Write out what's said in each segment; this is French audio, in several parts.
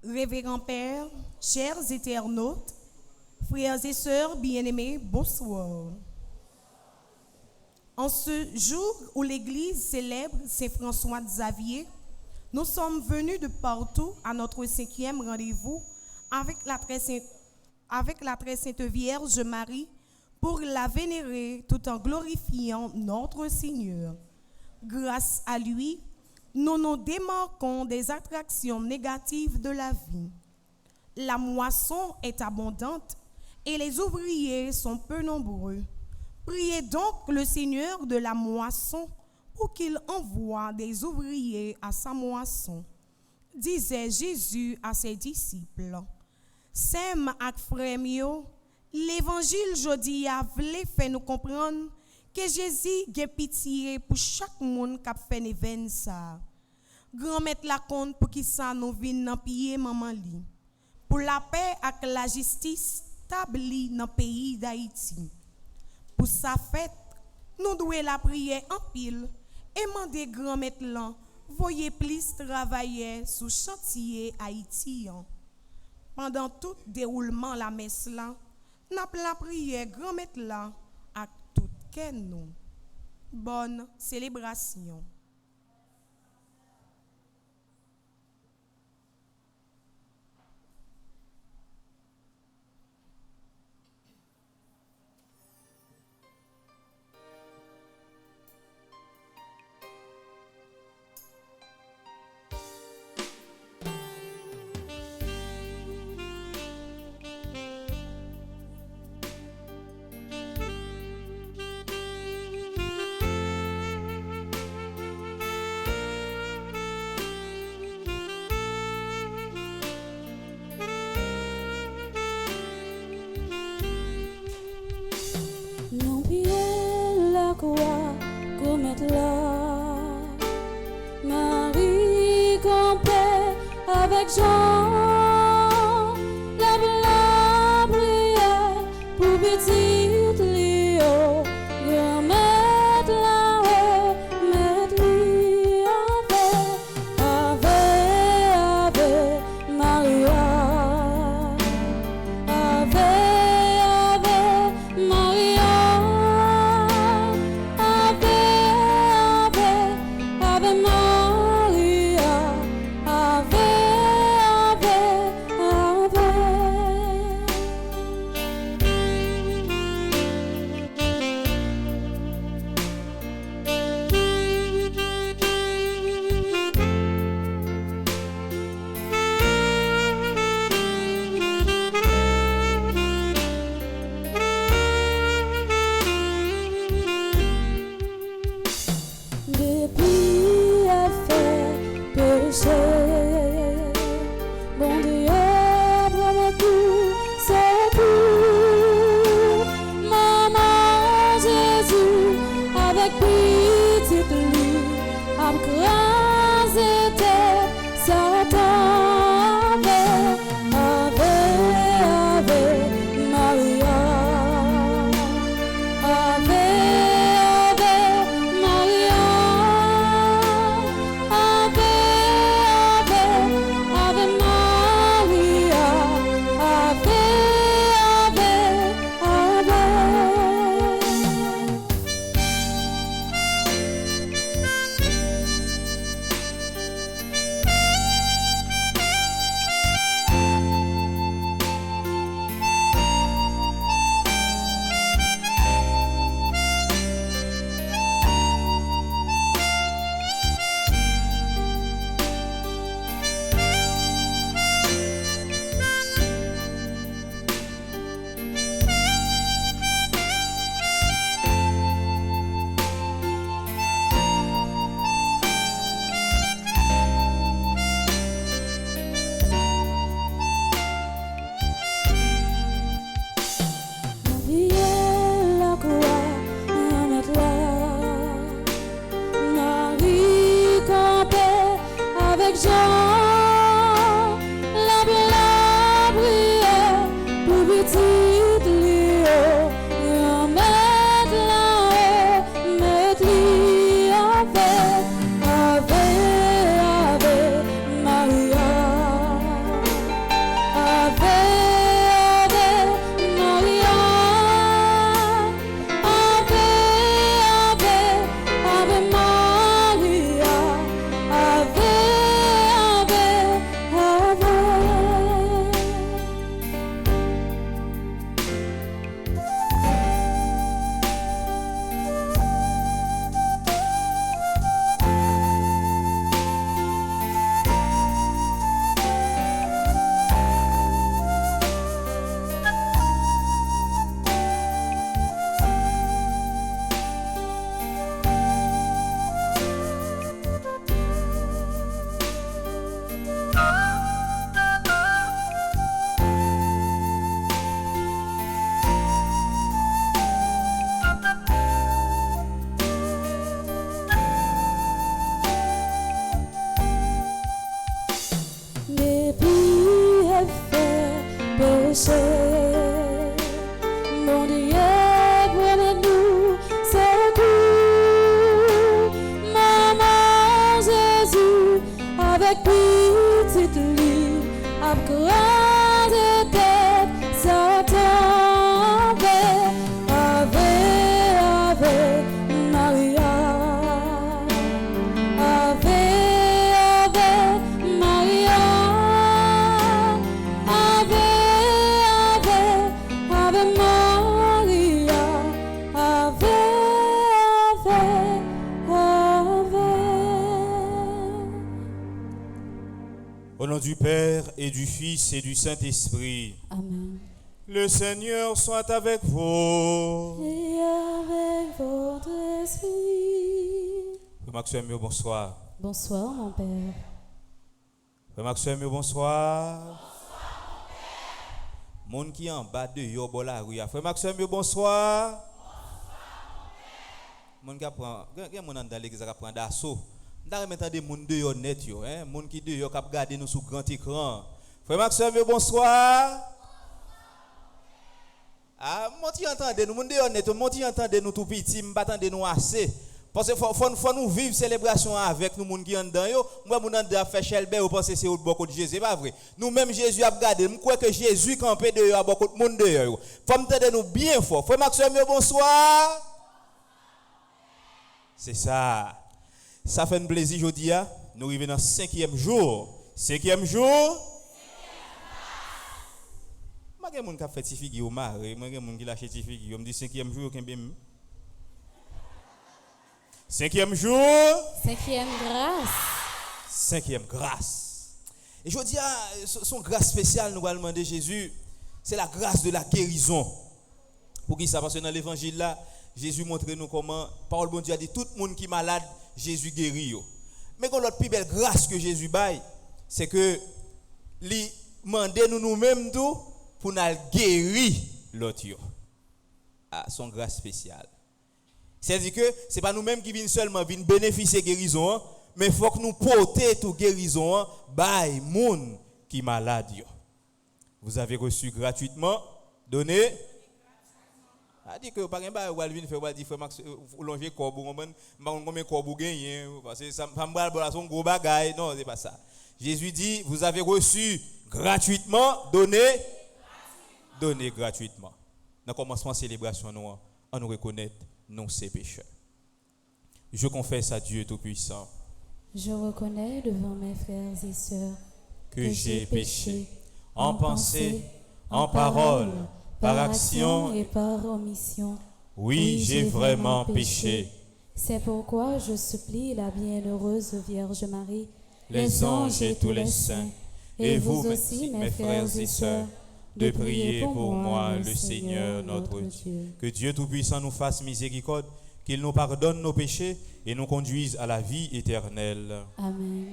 Révérend Père, chers internautes, frères et sœurs bien-aimés, bonsoir. En ce jour où l'Église célèbre Saint François Xavier, nous sommes venus de partout à notre 5e rendez-vous avec la très sainte Vierge Marie pour la vénérer tout en glorifiant notre Seigneur. Grâce à lui, nous nous démarquons des attractions négatives de la vie. La moisson est abondante et les ouvriers sont peu nombreux. Priez donc le Seigneur de la moisson pour qu'il envoie des ouvriers à sa moisson, disait Jésus à ses disciples. Sem ak frèm yo, l'évangile jodi a vle fait nous comprendre que Jésus a pitié pour chaque monde qui a fait événement ça. Grand mettre la compte pour qui ça nous vient dans pied maman li. Pour la paix et la justice établie dans le pays d'Haïti. Pour sa fête, nous devons la prier en pile et demander grand mettre là, voyez plus travailler sous chantier haïtien. Pendant tout déroulement la messe là, n'a la prière grand mettre là à tout nous. Bonne célébration. Marie campait avec Jean, la prière pour petite Léo, remettre là-haut, mettre lui Ave Maria, Ave Maria. du Père et du Fils et du Saint-Esprit. Amen. Le Seigneur soit avec vous. Et avec votre esprit. Frère Maxime, bonsoir. Bonsoir, mon Père. Frère Maxime, bonsoir. Monde qui en bas de yo bola rue. Frère Maxime, bonsoir. Monde qui apprend, gen monde dans l'église qui apprend d'assaut. Ndare mettre des monde de yo net yo, hein, monde qui de yo k'ap garder nous sous grand écran. Frère Maxime, bonsoir. Ah, mon ti entendez nous, monde de yo net, mon ti entendez nous tout petit, m'pas entendre nous assez. Parce que faut nous vivre célébration avec nous monde qui en dedans yo. Moi moun en dedans fait chelbe ou penser c'est autre beaucoup de Jésus, c'est pas vrai. Nous même Jésus a regardé, nous crois que Jésus campé de yo a beaucoup de monde de yo. Faut m'entendre nous bien fort. Frère Maxime, bonsoir. C'est ça. Ça fait un plaisir aujourd'hui. Nous arrivons dans le 5e jour. 5e jour. Je suis un qui a fait des figues au mari. Je suis un qui a lâché des figues. Je me dis 5e jour. 5e jour. 5e grâce. 5e grâce. Et je dis, son grâce spéciale, nous allons demander Jésus, c'est la grâce de la guérison. Pour qui ça? Parce que dans l'évangile là, Jésus montre nous comment, parole bon Dieu a dit, tout le monde qui est malade, Jésus guérit. Mais quand l'autre plus belle grâce que Jésus baille, c'est que lui demander nous-mêmes tout pour nous guérir l'autre. Ah, son grâce spéciale. C'est-à-dire que ce n'est pas nous-mêmes qui venons seulement bénéficier de guérison, mais il faut que nous portions toute guérison par les gens qui sont malades. Vous avez reçu gratuitement, donné. A dit que par exemple, vous allez faire frère Max, vous longer corps, vous combien corps vous gagnez, parce que ça me son gros bagaille. Non, c'est pas ça. Jésus dit, vous avez reçu gratuitement, donné gratuitement. Dans le commencement de la célébration, on nous reconnaît non ses pécheurs. Je confesse à Dieu Tout-Puissant. Je reconnais devant mes frères et sœurs que j'ai péché en pensée, en parole, par action et par omission. Oui, j'ai vraiment péché. C'est pourquoi je supplie la bienheureuse Vierge Marie, les anges et tous les saints, et vous aussi, mes frères et sœurs, de prier pour moi, le Seigneur notre Dieu. Que Dieu Tout-Puissant nous fasse miséricorde, qu'il nous pardonne nos péchés et nous conduise à la vie éternelle. Amen.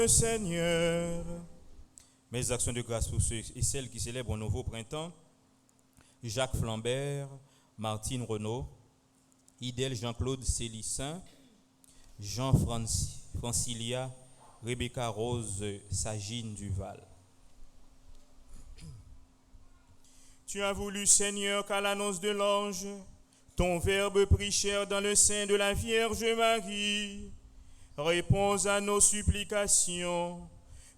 Seigneur. Mes actions de grâce pour ceux et celles qui célèbrent un nouveau printemps: Jacques Flambert, Martine Renaud, Idèle Jean-Claude Célissin, Jean Francilia, Rebecca Rose Sagine Duval. Tu as voulu, Seigneur, qu'à l'annonce de l'ange, ton verbe prit chair dans le sein de la Vierge Marie. Réponds à nos supplications,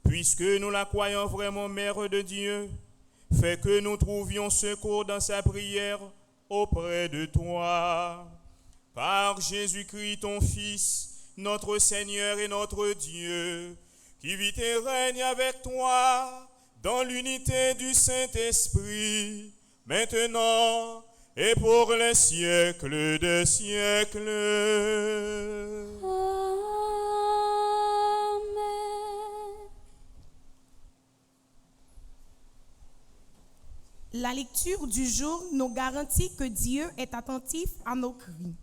puisque nous la croyons vraiment Mère de Dieu. Fais que nous trouvions secours dans sa prière auprès de toi. Par Jésus-Christ, ton Fils, notre Seigneur et notre Dieu, qui vit et règne avec toi dans l'unité du Saint-Esprit, maintenant et pour les siècles des siècles. Amen. La lecture du jour nous garantit que Dieu est attentif à nos cris,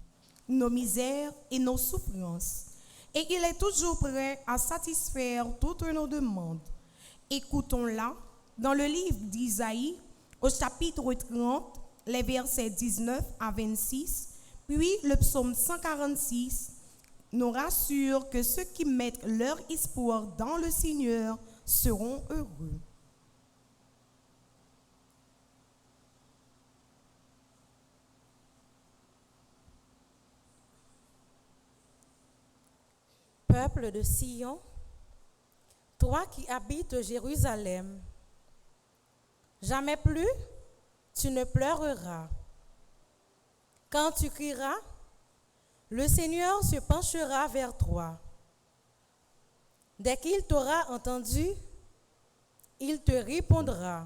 nos misères et nos souffrances. Et il est toujours prêt à satisfaire toutes nos demandes. Écoutons-la dans le livre d'Isaïe, au chapitre 30, les versets 19 à 26, puis le psaume 146 nous rassure que ceux qui mettent leur espoir dans le Seigneur seront heureux. Peuple de Sion, toi qui habites Jérusalem, jamais plus tu ne pleureras. Quand tu crieras, le Seigneur se penchera vers toi. Dès qu'il t'aura entendu, il te répondra.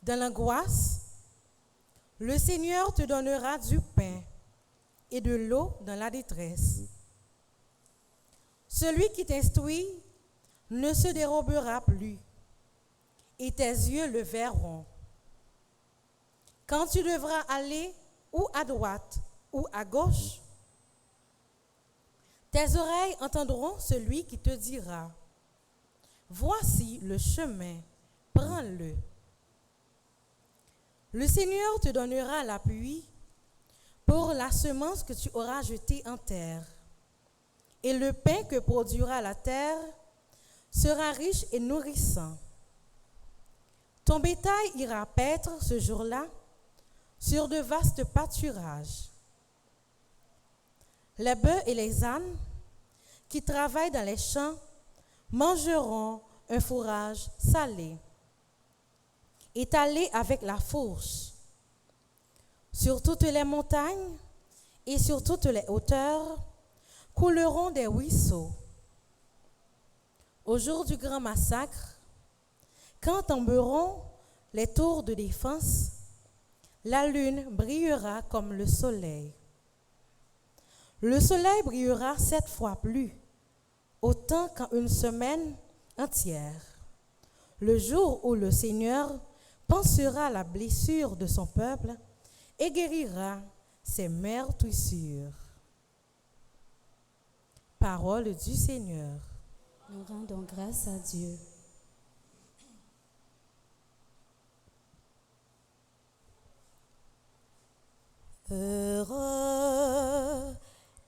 Dans l'angoisse, le Seigneur te donnera du pain et de l'eau dans la détresse. Celui qui t'instruit ne se dérobera plus, et tes yeux le verront. Quand tu devras aller ou à droite ou à gauche, tes oreilles entendront celui qui te dira, voici le chemin, prends-le. Le Seigneur te donnera l'appui pour la semence que tu auras jetée en terre. Et le pain que produira la terre sera riche et nourrissant. Ton bétail ira paître ce jour-là sur de vastes pâturages. Les bœufs et les ânes qui travaillent dans les champs mangeront un fourrage salé, étalé avec la fourche. Sur toutes les montagnes et sur toutes les hauteurs couleront des ruisseaux. Au jour du grand massacre, quand tomberont les tours de défense, la lune brillera comme le soleil. Le soleil brillera 7 fois plus, autant qu'en une semaine entière. Le jour où le Seigneur pansera à la blessure de son peuple et guérira ses meurtrissures. Parole du Seigneur. Nous rendons grâce à Dieu. Heureux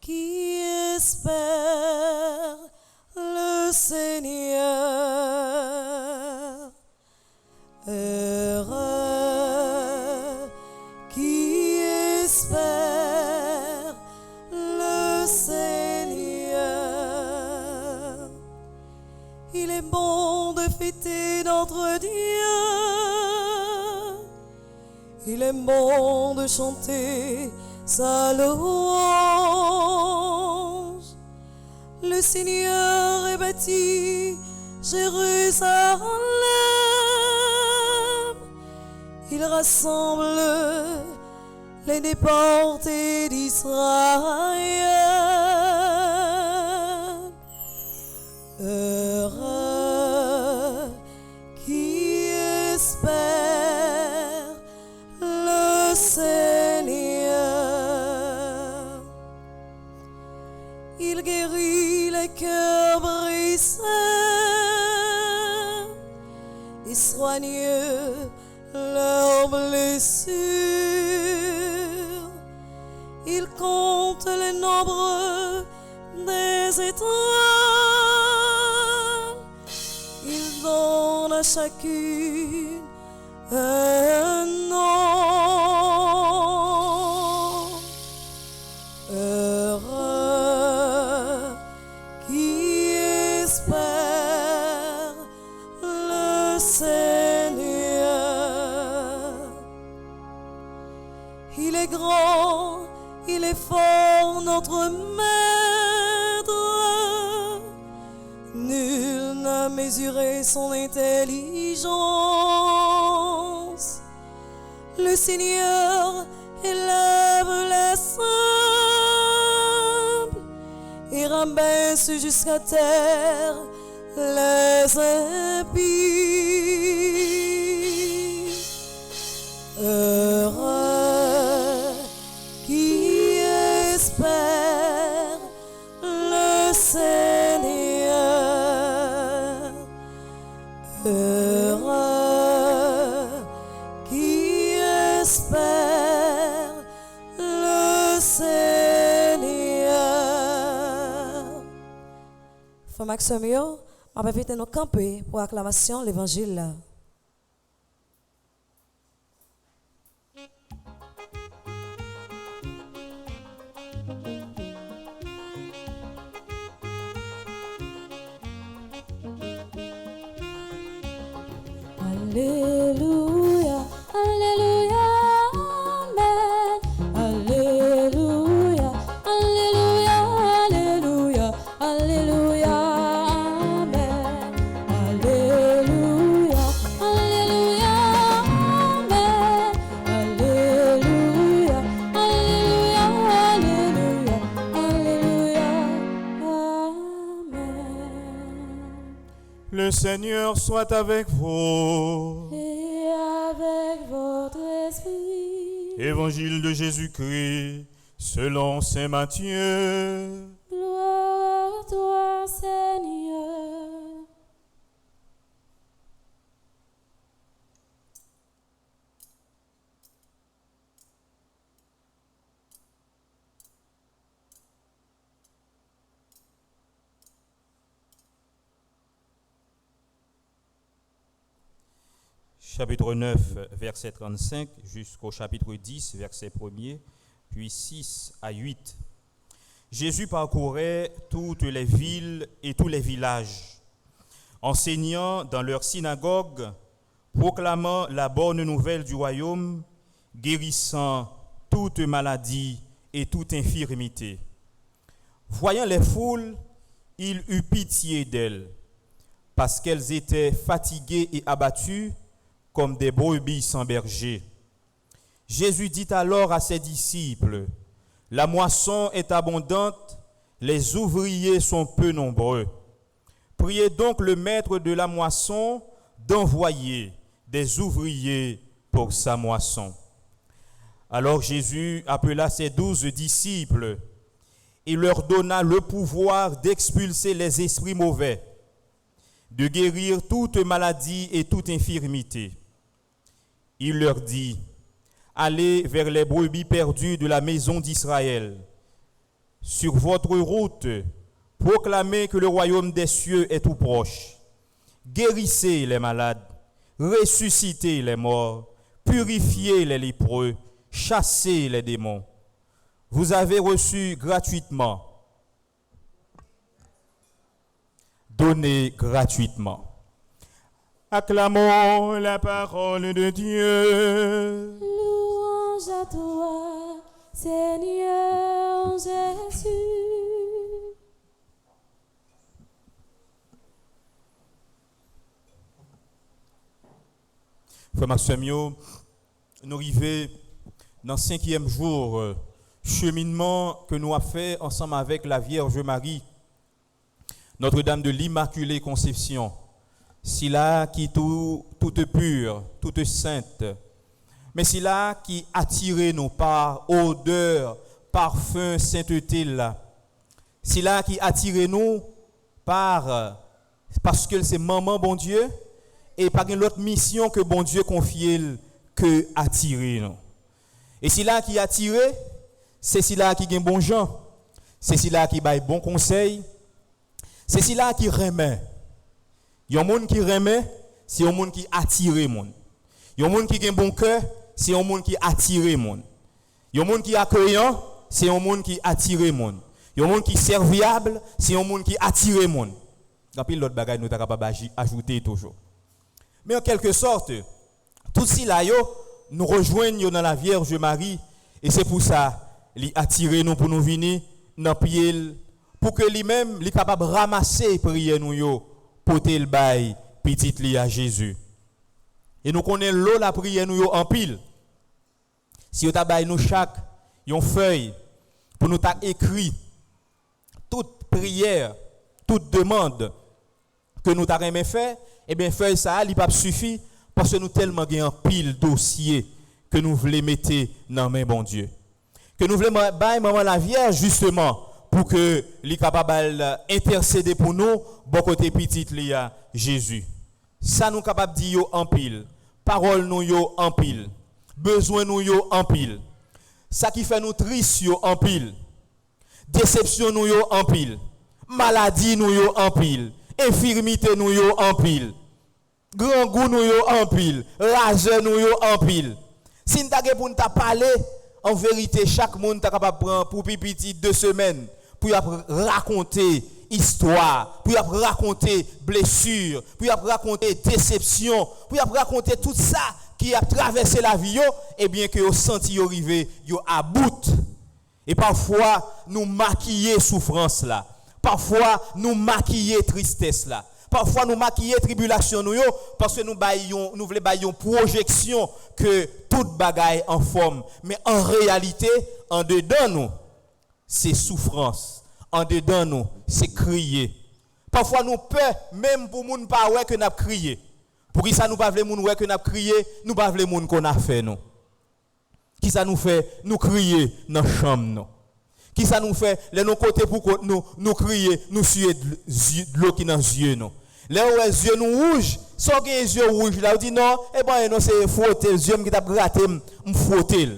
qui espère le Seigneur. Heureux qui espère le Seigneur. Il est bon de fêter notre Dieu. Il est bon de chanter sa louange. Le Seigneur est bâti Jérusalem. Il rassemble les déportés d'Israël. Heureux qui espère le Seigneur. Il guérit les cœurs brisés et soigne leurs blessures. Il compte les nombres des étoiles. Il donne à chacune un nom. Heureux qui espère le Seigneur. Il est grand, il est fort, notre Maître. Nul n'a à mesurer son intelligence. Le Seigneur élève les simples et rabaisse jusqu'à terre les impies. Heureux qui espère le Seigneur. Heureux qui espère le Seigneur. Frère Maximio, on va inviter nous camper pour acclamation l'évangile là. Alléluia, Alléluia, Amen. Alléluia, Alléluia, Alléluia, Alléluia, Amen. Alléluia, Alléluia, Amen. Alléluia, Alléluia, Alléluia, Alléluia, Amen. Le Seigneur soit avec vous. Et avec votre esprit, Évangile de Jésus-Christ selon saint Matthieu. gloire à toi, Seigneur. Chapitre 9, verset 35, jusqu'au chapitre 10, verset 1er, puis 6 à 8. Jésus parcourait toutes les villes et tous les villages, enseignant dans leurs synagogues, proclamant la bonne nouvelle du royaume, guérissant toute maladie et toute infirmité. Voyant les foules, il eut pitié d'elles, parce qu'elles étaient fatiguées et abattues, comme des brebis sans berger. Jésus dit alors à ses disciples, « La moisson est abondante, les ouvriers sont peu nombreux. Priez donc le maître de la moisson d'envoyer des ouvriers pour sa moisson. » Alors Jésus appela ses 12 disciples et leur donna le pouvoir d'expulser les esprits mauvais, de guérir toute maladie et toute infirmité. Il leur dit, « Allez vers les brebis perdues de la maison d'Israël. Sur votre route, proclamez que le royaume des cieux est tout proche. Guérissez les malades, ressuscitez les morts, purifiez les lépreux, chassez les démons. Vous avez reçu gratuitement. Donnez gratuitement. » Acclamons la parole de Dieu. Louange à toi, Seigneur Jésus. Frère Maximio, nous arrivons dans le 5e jour cheminement que nous avons fait ensemble avec la Vierge Marie, Notre-Dame de l'Immaculée Conception. C'est là qui toute pure, toute sainte, mais c'est là qui attire nous par odeur, parfum, sainteté là. C'est là qui attire nous parce que c'est maman bon Dieu et par une autre mission que bon Dieu confie que attirer nous. Et c'est là qui attire, c'est là qui gagne bon gens, c'est là qui baille bon conseil, c'est là qui remet. Il y a un monde qui remet, c'est un monde qui attire le monde. Il y a un monde qui a un bon cœur, c'est un monde qui attire le monde. Il y a un monde qui est accueillant, c'est un monde qui attire le monde. Il y a un monde qui est serviable, c'est un monde qui attire le monde. Et puis l'autre bagage nous sommes capables d'ajouter toujours. Mais en quelque sorte, tout cela, nous rejoignons dans la Vierge Marie et c'est pour ça qu'il attire nous pour nous venir dans le pied, pour que lui-même soit capable de ramasser les prières nous porter le bail petit li à Jésus. Et nous connaissons l'eau la prière nous en pile. Si vous avez nous chaque une feuille pour nous écrit toute prière, toute demande que nous avons fait, eh bien feuille ça il pas suffit parce que nous tellement un pile dossier que nous voulons mettre dans main bon Dieu. Que nous voulons bailler maman la Vierge justement pour que li capable intercéder pour nous bon côté petit li à Jésus. Ça nous capable dire en pile. Parole nous yo en pile. Besoin nous yo en pile. Ça qui fait nous triste yo en pile. Déception nous yo en pile. Maladie nous yo en pile. Infirmité nous yo en pile. Grand goût nous yo en pile. Rage nous yo en pile. Si nous t'avons pour nous parler, en vérité, chaque monde est capable de prendre pour petit 2 semaines pour raconter histoire, pour raconter blessure, pour raconter déception, pour raconter tout ça qui a traversé la vie, et bien que vous senti arrivé, yo à bout. Et parfois, nous maquiller souffrance là. Parfois, nous maquiller tristesse là. Parfois, nous maquiller tribulation nous parce que nous voulons bailler projection que toute bagaille en forme. Mais en réalité, en dedans nous, c'est souffrance. En dedans nous, c'est crier. Parfois, nous peur, même pour nous pas ouais que nous avons crié. Pour qui ça nous pas voulons ouais que nous avons crié, nous pas voulons qu'on a fait nous. Qui ça nous fait nous crier dans la chambre nous. Qui ça nous fait les nos côtés pour nous crier, nous suer de l'eau qui dans les yeux nous. Les yeux nous rouges, sans que les yeux rouges là, on dit non, eh ben non c'est frotter les yeux qui t'a gratté, me frotter.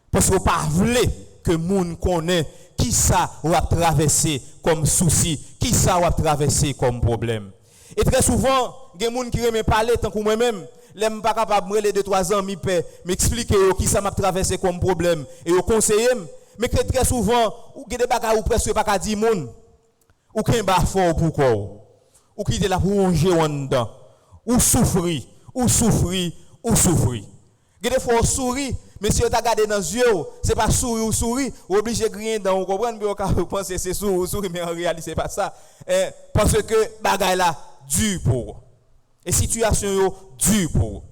Parce que pas voulez que moun connaît qui ça va traverser comme souci, qui ça va traverser comme problème. Et très souvent, des gens qui aiment parler tant que moi-même, l'aime pas capable de 2-3 ans m'expliquer qui ça m'a traversé comme problème et au conseiller, mais que très souvent ou des bagages ou presque pas dire moun ou qu'un bas fort pour quoi ou qui de la plonger en dedans ou souffrir ou souffrir ou souffrir. Des fois sourire mais si on t'a regardé dans les yeux, c'est pas sourire ou sourire, ou obligé de griller dans, vous comprenez, mais on pense que c'est sourire ou sourire, mais en réalité, c'est pas ça. Parce que bagaille là, dur pour. Et situation dur pour.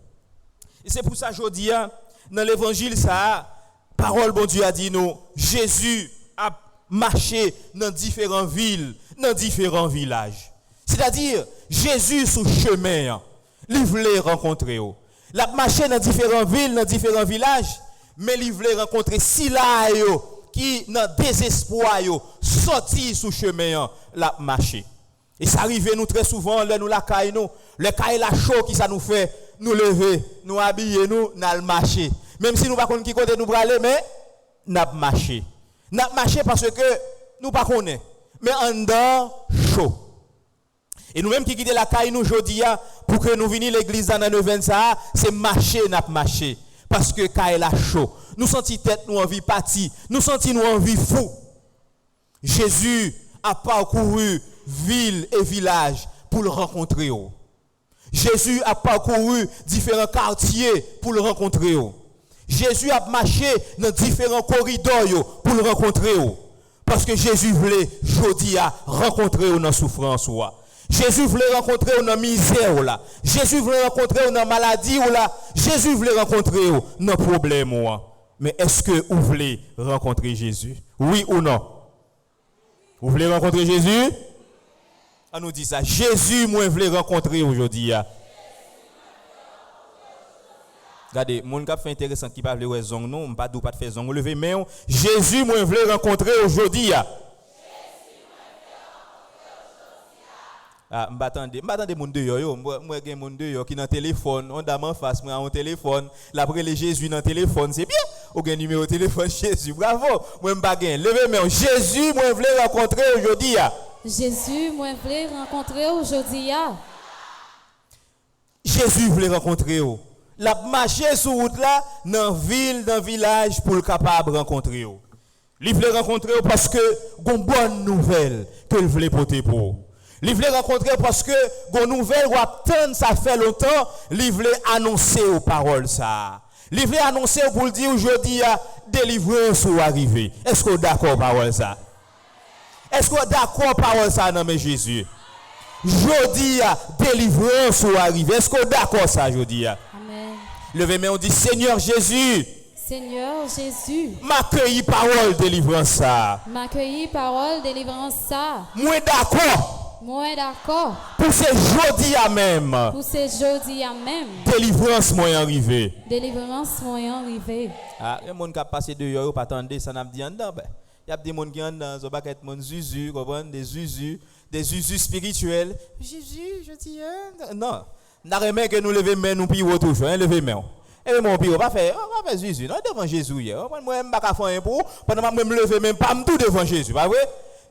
Et c'est pour ça, je dis, dans l'évangile, ça, parole, bon Dieu a dit nous, Jésus a marché dans différentes villes, dans différents villages. C'est-à-dire, Jésus sous chemin, il voulait rencontrer. Il a marché dans différentes villes, dans différents villages, mais il voulait rencontrer Sila qui, dans désespoir, sorti sous chemin, l'a marché. Et ça arrive nous très souvent, là nous la caille nous, le caille la chaud qui ça nous fait, nous lever, nous habiller, nous le marcher. Même si nous ne connaissons pas qui côté nous aller, mais nous marché. Nous marché parce que nous ne connaissons pas, mais en dedans, chaud. Et nous-mêmes qui quittons la caille nous aujourd'hui pour que nous venions l'église dans le 25, c'est marcher, n'a marché. Parce que caille la chaud. Nous sentons tête, nous envie partie. Nous sentons nous envie fou. Jésus a parcouru ville et village pour le rencontrer. Jésus a parcouru différents quartiers pour le rencontrer. Jésus a marché dans différents corridors pour le rencontrer. Parce que Jésus voulait aujourd'hui rencontrer dans la souffrance. Jésus voulait rencontrer dans la misère là. Jésus voulait rencontrer dans la maladie là. Jésus voulait rencontrer dans le problème. Mais est-ce que vous voulez rencontrer Jésus? Oui ou non? Vous voulez rencontrer Jésus? On nous dit ça. Jésus, moi, voulais rencontrer aujourd'hui. Regardez, mon cap fait intéressant qui parle de zong non, pas de faire zong lever main. Jésus, moi, voulais rencontrer aujourd'hui. Ah, m'attendez mon deux yo, moi gen mon deux yo qui dans téléphone, on dame en face moi en téléphone, l'après les Jésus dans téléphone, c'est bien. Ou gen numéro téléphone Jésus. Bravo. Moi m'pa gen. Levez main. Jésus, moi voulais rencontrer aujourd'hui. Jésus, moi voulais rencontrer aujourd'hui. Jésus voulait rencontrer. La marcher sur route là dans ville, dans village pour le capable rencontrer. Il voulait rencontrer parce que gon bonne nouvelle que il voulait porter pour. Il voulait rencontrer parce que gon nouvelle ou attendre ça fait longtemps, il voulait annoncer aux paroles ça. Il voulait annoncer pour le dire aujourd'hui délivrance ou arriver. Est-ce que vous d'accord parole ça? Est-ce que vous d'accord parole ça non mais Jésus? Jodi a délivrance ou arrive. Est-ce qu'on est d'accord ça, jodi a? Amen. Levez main, on dit Seigneur Jésus, Seigneur Jésus, m'accueille parole délivrance ça. m'accueillis parole délivrance ça. Moi d'accord. Moi d'accord. Pour ce jodi a même. Pour ces jeudi à même. Délivrance moi arrivé. Délivrance moyen arrivé. Ah, les gens qui ont passé dehors, pas attendre ça n'a dit en dedans. Il y a des gens qui ont dans pas être mon zuzu, comprendre des zuzus spirituels. Jésus, je dis non. N'a remet que nous lever main nous pire toujours, hein, lever main. Et mon pire pas faire Jésus, non devant Jésus hier. Moi même pas faire pour pendant me lever même pas tout devant Jésus, pas vrai?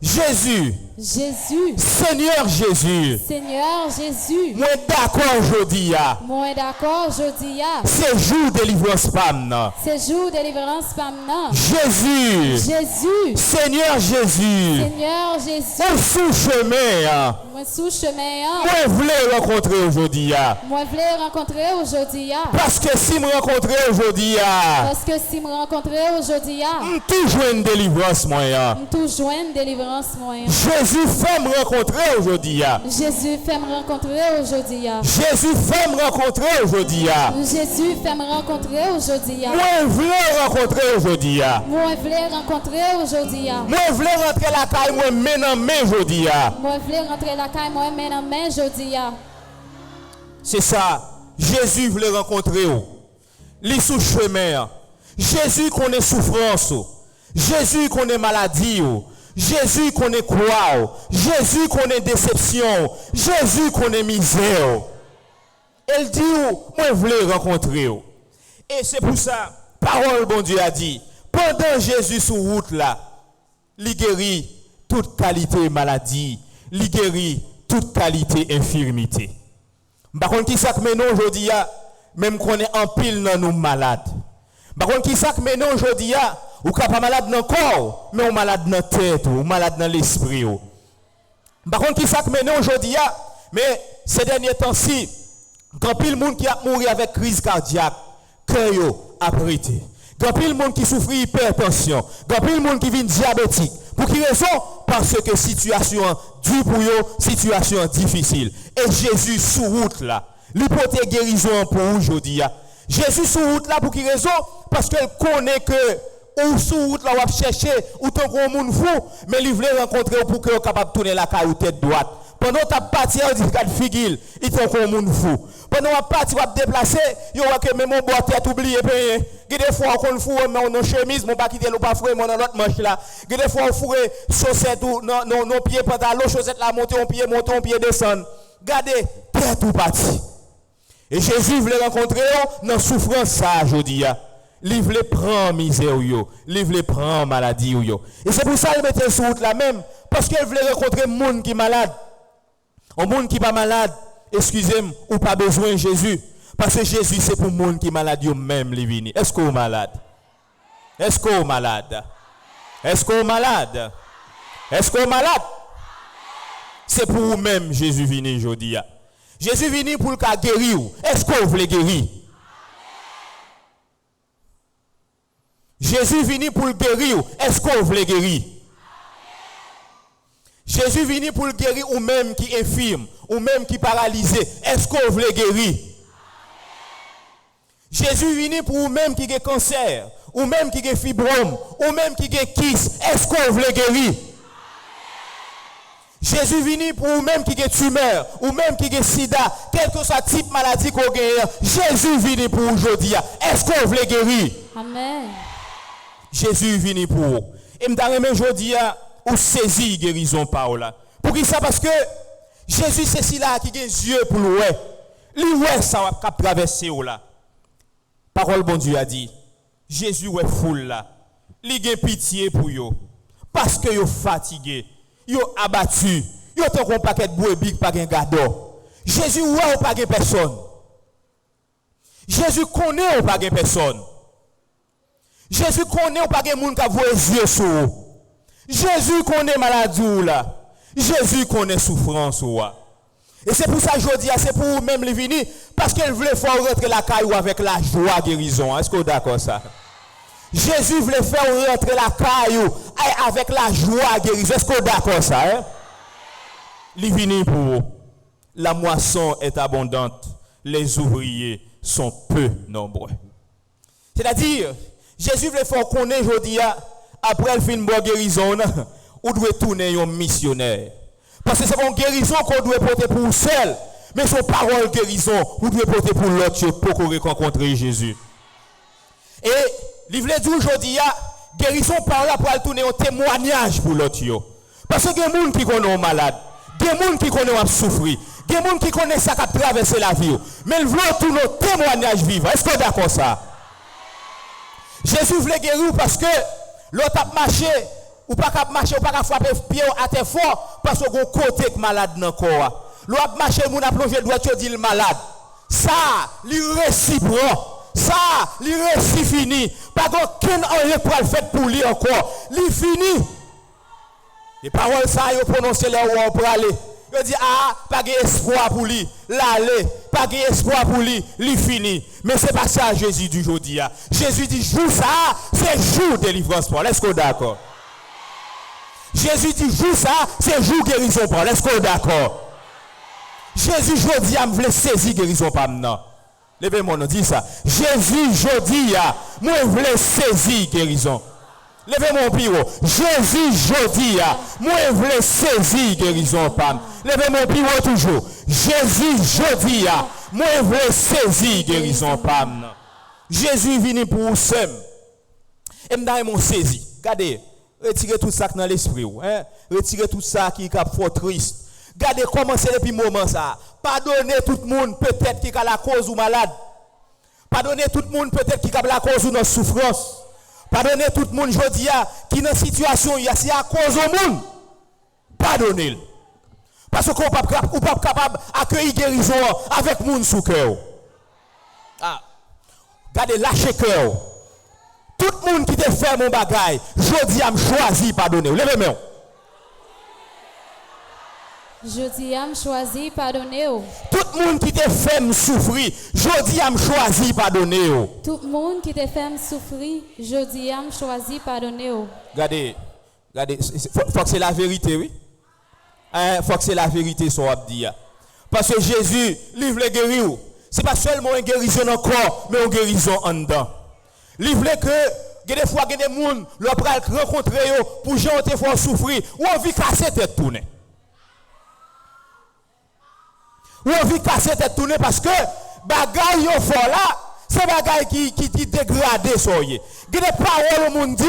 Jésus. Jésus. Seigneur Jésus. Seigneur Jésus. Moi d'accord aujourd'hui. Moi d'accord jeudi à. C'est jour délivrance femme. C'est jour délivrance femme. Jésus. Jésus. Seigneur Jésus. Seigneur Jésus. On sous chemin. Moi sous chemin. Moi voulais rencontrer aujourd'hui. Moi voulais rencontrer aujourd'hui. Parce que si me rencontrer aujourd'hui, Parce que si me rencontrer aujourd'hui, toujours une délivrance moyen. toujours une délivrance moyen. Jésus fait me rencontrer aujourd'hui. Jésus fait me rencontrer aujourd'hui. Jésus fait me rencontrer aujourd'hui. Jésus fait me rencontrer aujourd'hui. Moi voulais rencontrer aujourd'hui. Moi voulais rencontrer aujourd'hui. Moi voulais rentrer la caille moi maintenant mais aujourd'hui. Moi voulais rentrer la caille moi maintenant mais aujourd'hui. C'est ça. Jésus voulait rencontrer vous. Les sous chemin. Jésus connaît souffrance. Jésus connaît maladie. Jésus connaît croix. Jésus connaît déception. Jésus connaît misère. Elle dit moi je voulais rencontrer. Et c'est pour ça, parole bon Dieu a dit, pendant Jésus sur route là, il guérit toute qualité maladie, il guérit toute qualité infirmité. Par contre, qui ça que maintenant aujourd'hui, même qu'on est en pile dans nous malades. Par contre, qui ça que maintenant aujourd'hui, ou pas malade dans le corps, mais on malade dans la tête, ou malade dans l'esprit. Par contre, qui ça que maintenant aujourd'hui, mais ces derniers temps-ci, quand pile monde qui a mouru avec crise cardiaque, cœur a prêté. Quand pile monde qui souffre hypertension, quand pile monde qui vient diabétique. Pour qui raison? Parce que situation dure pour eux, situation difficile. Et Jésus sous route là, l'hypothèse guérison pour aujourd'hui. Jésus sous route là pour qui raison? Parce qu'elle connaît que ou sous route là on va chercher ou tant qu'on monde fou, mais il voulait rencontrer pour que capable tourner la caille ou tête droite. Pendant ta partie on dit qu'elle figure, il tant qu'on monde fou. Pendant on partie on va déplacer, il voit que même mon boîte tête oublié payer. Des fois on fou mais on en chemise, mon pas quitter le pas fouer mon dans l'autre manche là. Des fois on fourrer chaussette ou non pied pantalon, chaussette là monter on pied descendre. Regardez tête ou partie. Et Jésus voulait rencontrer dans souffrance ça aujourd'hui. Il voulait prendre misère, il voulait prendre maladie. Et c'est pour ça qu'il mettait sur route là même. Parce qu'il voulait rencontrer un monde qui est malade. Un monde qui n'est pas malade, excusez-moi, ou pas besoin de Jésus. Parce que Jésus, c'est pour le monde qui est malade, même les vini. Est-ce qu'on est malade? Est-ce qu'on est malade? Est-ce qu'on est malade? Est-ce qu'on est malade? C'est pour vous-même Jésus vini aujourd'hui. Jésus vini pour le cas guérir. Est-ce qu'on veut guérir? Jésus vini pour le guérir. Est-ce qu'on veut guérir? Jésus vini pour le guérir ou même qui est infirme, ou même qui est paralysé. Est-ce qu'on veut guérir? Jésus vini pour ou même qui a cancer, ou même qui a fibrome, ou même qui a kyste. Est-ce qu'on veut guérir? Jésus vini pour ou même qui a tumeur, ou même qui a sida, quel que soit le type de maladie qu'on a. Jésus vini pour aujourd'hui. Est-ce qu'on veut guérir? Amen. Jésus vini pour vous. Et m'dame aujourd'hui ou saisi guérison parole. Pour qui ça? Parce que Jésus c'est si là qui a des yeux pour le ouais. Lui ouais ça va traverser là. Parole bon Dieu a dit. Jésus ouais foule là. Il a pitié pour yo. Parce que yo fatigué, yo abattu, yo tant qu'on paquet de brebis pas un gado. Jésus ouais ou pas personne. Jésus connaît ou pas personne. Jésus connaît ou pas de monde qui a les yeux sur vous. Jésus connaît maladie là. Jésus connaît souffrance là. Et c'est pour ça que je dis, c'est pour vous même les venir parce qu'il voulait faire rentrer la caille avec la joie guérison. Est-ce que vous êtes d'accord ça? Jésus voulait faire rentrer la caille avec la joie guérison. Est-ce que vous êtes d'accord ça? Il vient pour vous. La moisson est abondante, les ouvriers sont peu nombreux. C'est-à-dire, Jésus veut faire connaître aujourd'hui, après le film de guérison, on doit tourner un missionnaire. Parce que c'est une guérison qu'on doit porter pour vous seul, mais son parole guérison, vous devez porter pour l'autre pour qu'on rencontre Jésus. Et, il veut dire aujourd'hui, guérison par là pour tourner un témoignage pour l'autre. Parce que il y a des gens qui connaissent malade, il y a des gens qui connaissent souffrir, il y a des gens qui connaissent ça qui a traversé la vie. Mais il veut tourner un témoignage vivant. Est-ce que vous êtes d'accord ça? Jésus voulait guérir parce que l'autre a marché, ou pas qu'à marcher, ou pas qu'à frapper pied à terre fort, parce que vous côté malade dans le corps. L'autre a marché, vous a plongé le doigt, tu dis le malade. Ça, il réciproque. Ça, il récit fini. Pas qu'aucun enlève pour le faire pour lui encore. Il fini. Les paroles, ça, ils prononcent là où on peut aller. Il dit, ah, pas d'espoir pour lui. L'aller, pas d'espoir pour lui. Il fini. Mais c'est pas ça Jésus dit aujourd'hui. Jésus dit, jour ça, c'est jour de délivrance pour. Est-ce qu'on est d'accord? Jésus dit, jour ça, c'est jour guérison pour. Est-ce qu'on est d'accord? Jésus, aujourd'hui, je voulais saisir guérison pour maintenant. Levez-moi, on dit ça. Jésus, aujourd'hui, moi, je voulais saisir guérison. Levez-moi au bureau. Jésus, aujourd'hui, moi, je voulais saisir guérison. Levez-moi au bureau toujours. Jésus, aujourd'hui, moi, je voulais saisir guérison. Jésus est venu pour vous seul. Et je m'en saisi. Regardez, retirez tout ça dans l'esprit. Retirez tout ça qui est fort triste. Regardez comment c'est depuis le moment ça. Pardonnez tout le monde peut-être qui a la cause ou malade. Pardonnez tout le monde peut-être qui a la cause ou dans souffrance. Pardonnez tout le monde aujourd'hui qui est dans situation, c'est à cause au monde. Pardonnez-le. Parce qu'on n'est pas capable d'accueillir guérison avec le monde sous cœur. Ah. Regardez, lâchez cœur. Tout le monde qui te fait mon bagage, aujourd'hui, a choisi pardonner. Levez-moi. Je dis à me choisir pardonner. Tout le monde qui te fait souffrir, je dis à me choisir pardonner. Tout le monde qui te fait souffrir, je dis à me choisir pardonner. Regardez, faut que c'est la vérité, oui. Faut que c'est la vérité, son abdi. Parce que Jésus, il veut guérir. Ce n'est pas seulement une guérison dans le corps, mais une guérison en dedans. Il veut que, des fois, il y a des gens qui rencontrer pour gens qui font souffrir, ou envie de casser tête tournée. Ou envie de casser tête tournée parce que bagaille yo fort là, c'est bagaille qui dégradé soyez. Il y a des paroles au monde dit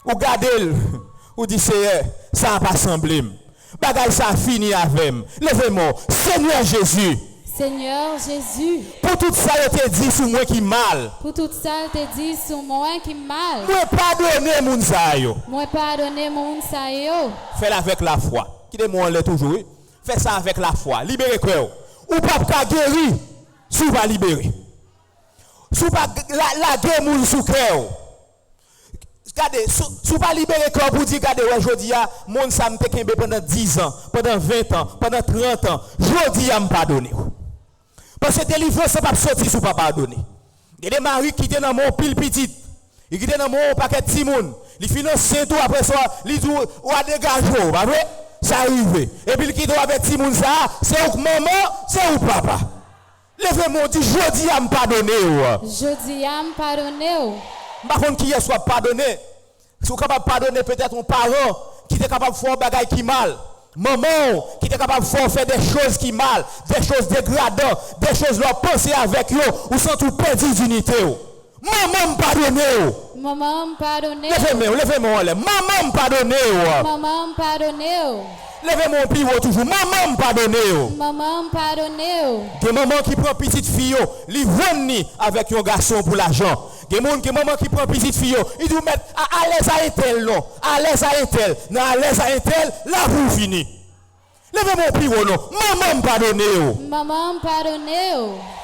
ou gardez ou dit ça n'a pas semblé. Bagaille ça fini avec. Levez-moi, Seigneur Jésus. Seigneur Jésus. Pour tout ça il te dit sur moi qui mal. Pour tout ça il te dit sur moi qui mal. Moi pardonner moun sa yo. Moi pardonner moun sa yo. Fais-le avec la foi. Qui de moi l'est toujours. Fais ça avec la foi. Libérez cœur. Ou pas guérir, si vous va libérer. Si vous pas la guerre moun sous cœur. Regardez, si vous pas libérer cœur pour dire regardez aujourd'hui mon ça me te pendant 10 ans, pendant 20 ans, pendant 30 ans, aujourd'hui a me pardonner. Parce que délivrance ça pas sortir si vous pas pardonner. Il y a des maris qui étaient dans mon pile petit. Ils étaient dans mon paquet de Simone. Ils financent tout après ça, ils disent ou à dégager, pas vrai? Ça arrive. Et puis qui doit avec Simone ça, c'est ou maman, c'est ou papa. Levez-moi, dit je dis à me pardonner. Je dis à me pardonner. Par contre, qui est soit pardonné, si vous êtes capable de pardonner peut-être un parent qui est capable de faire des choses qui mal, maman qui est capable de faire des choses qui mal, des choses dégradantes, des choses leur penser avec eux, ou sans tout perdre dignité. Maman me pardonner. Maman me pardonner. Levez-moi, maman me pardonner. Maman me pardonner. Levez-moi pivot toujours. Maman me pardonner. Maman me pardonner. Des mamans qui prend petite fille, li vonni avec un garçon pour l'argent. Des mamans qui prend petite fille, ils doivent mettre à l'aise à Intel, non. À l'aise à Intel. Non, à l'aise à Intel, là vous fini. Levez-moi pivot, non. Maman me pardonner. Maman me pardonner.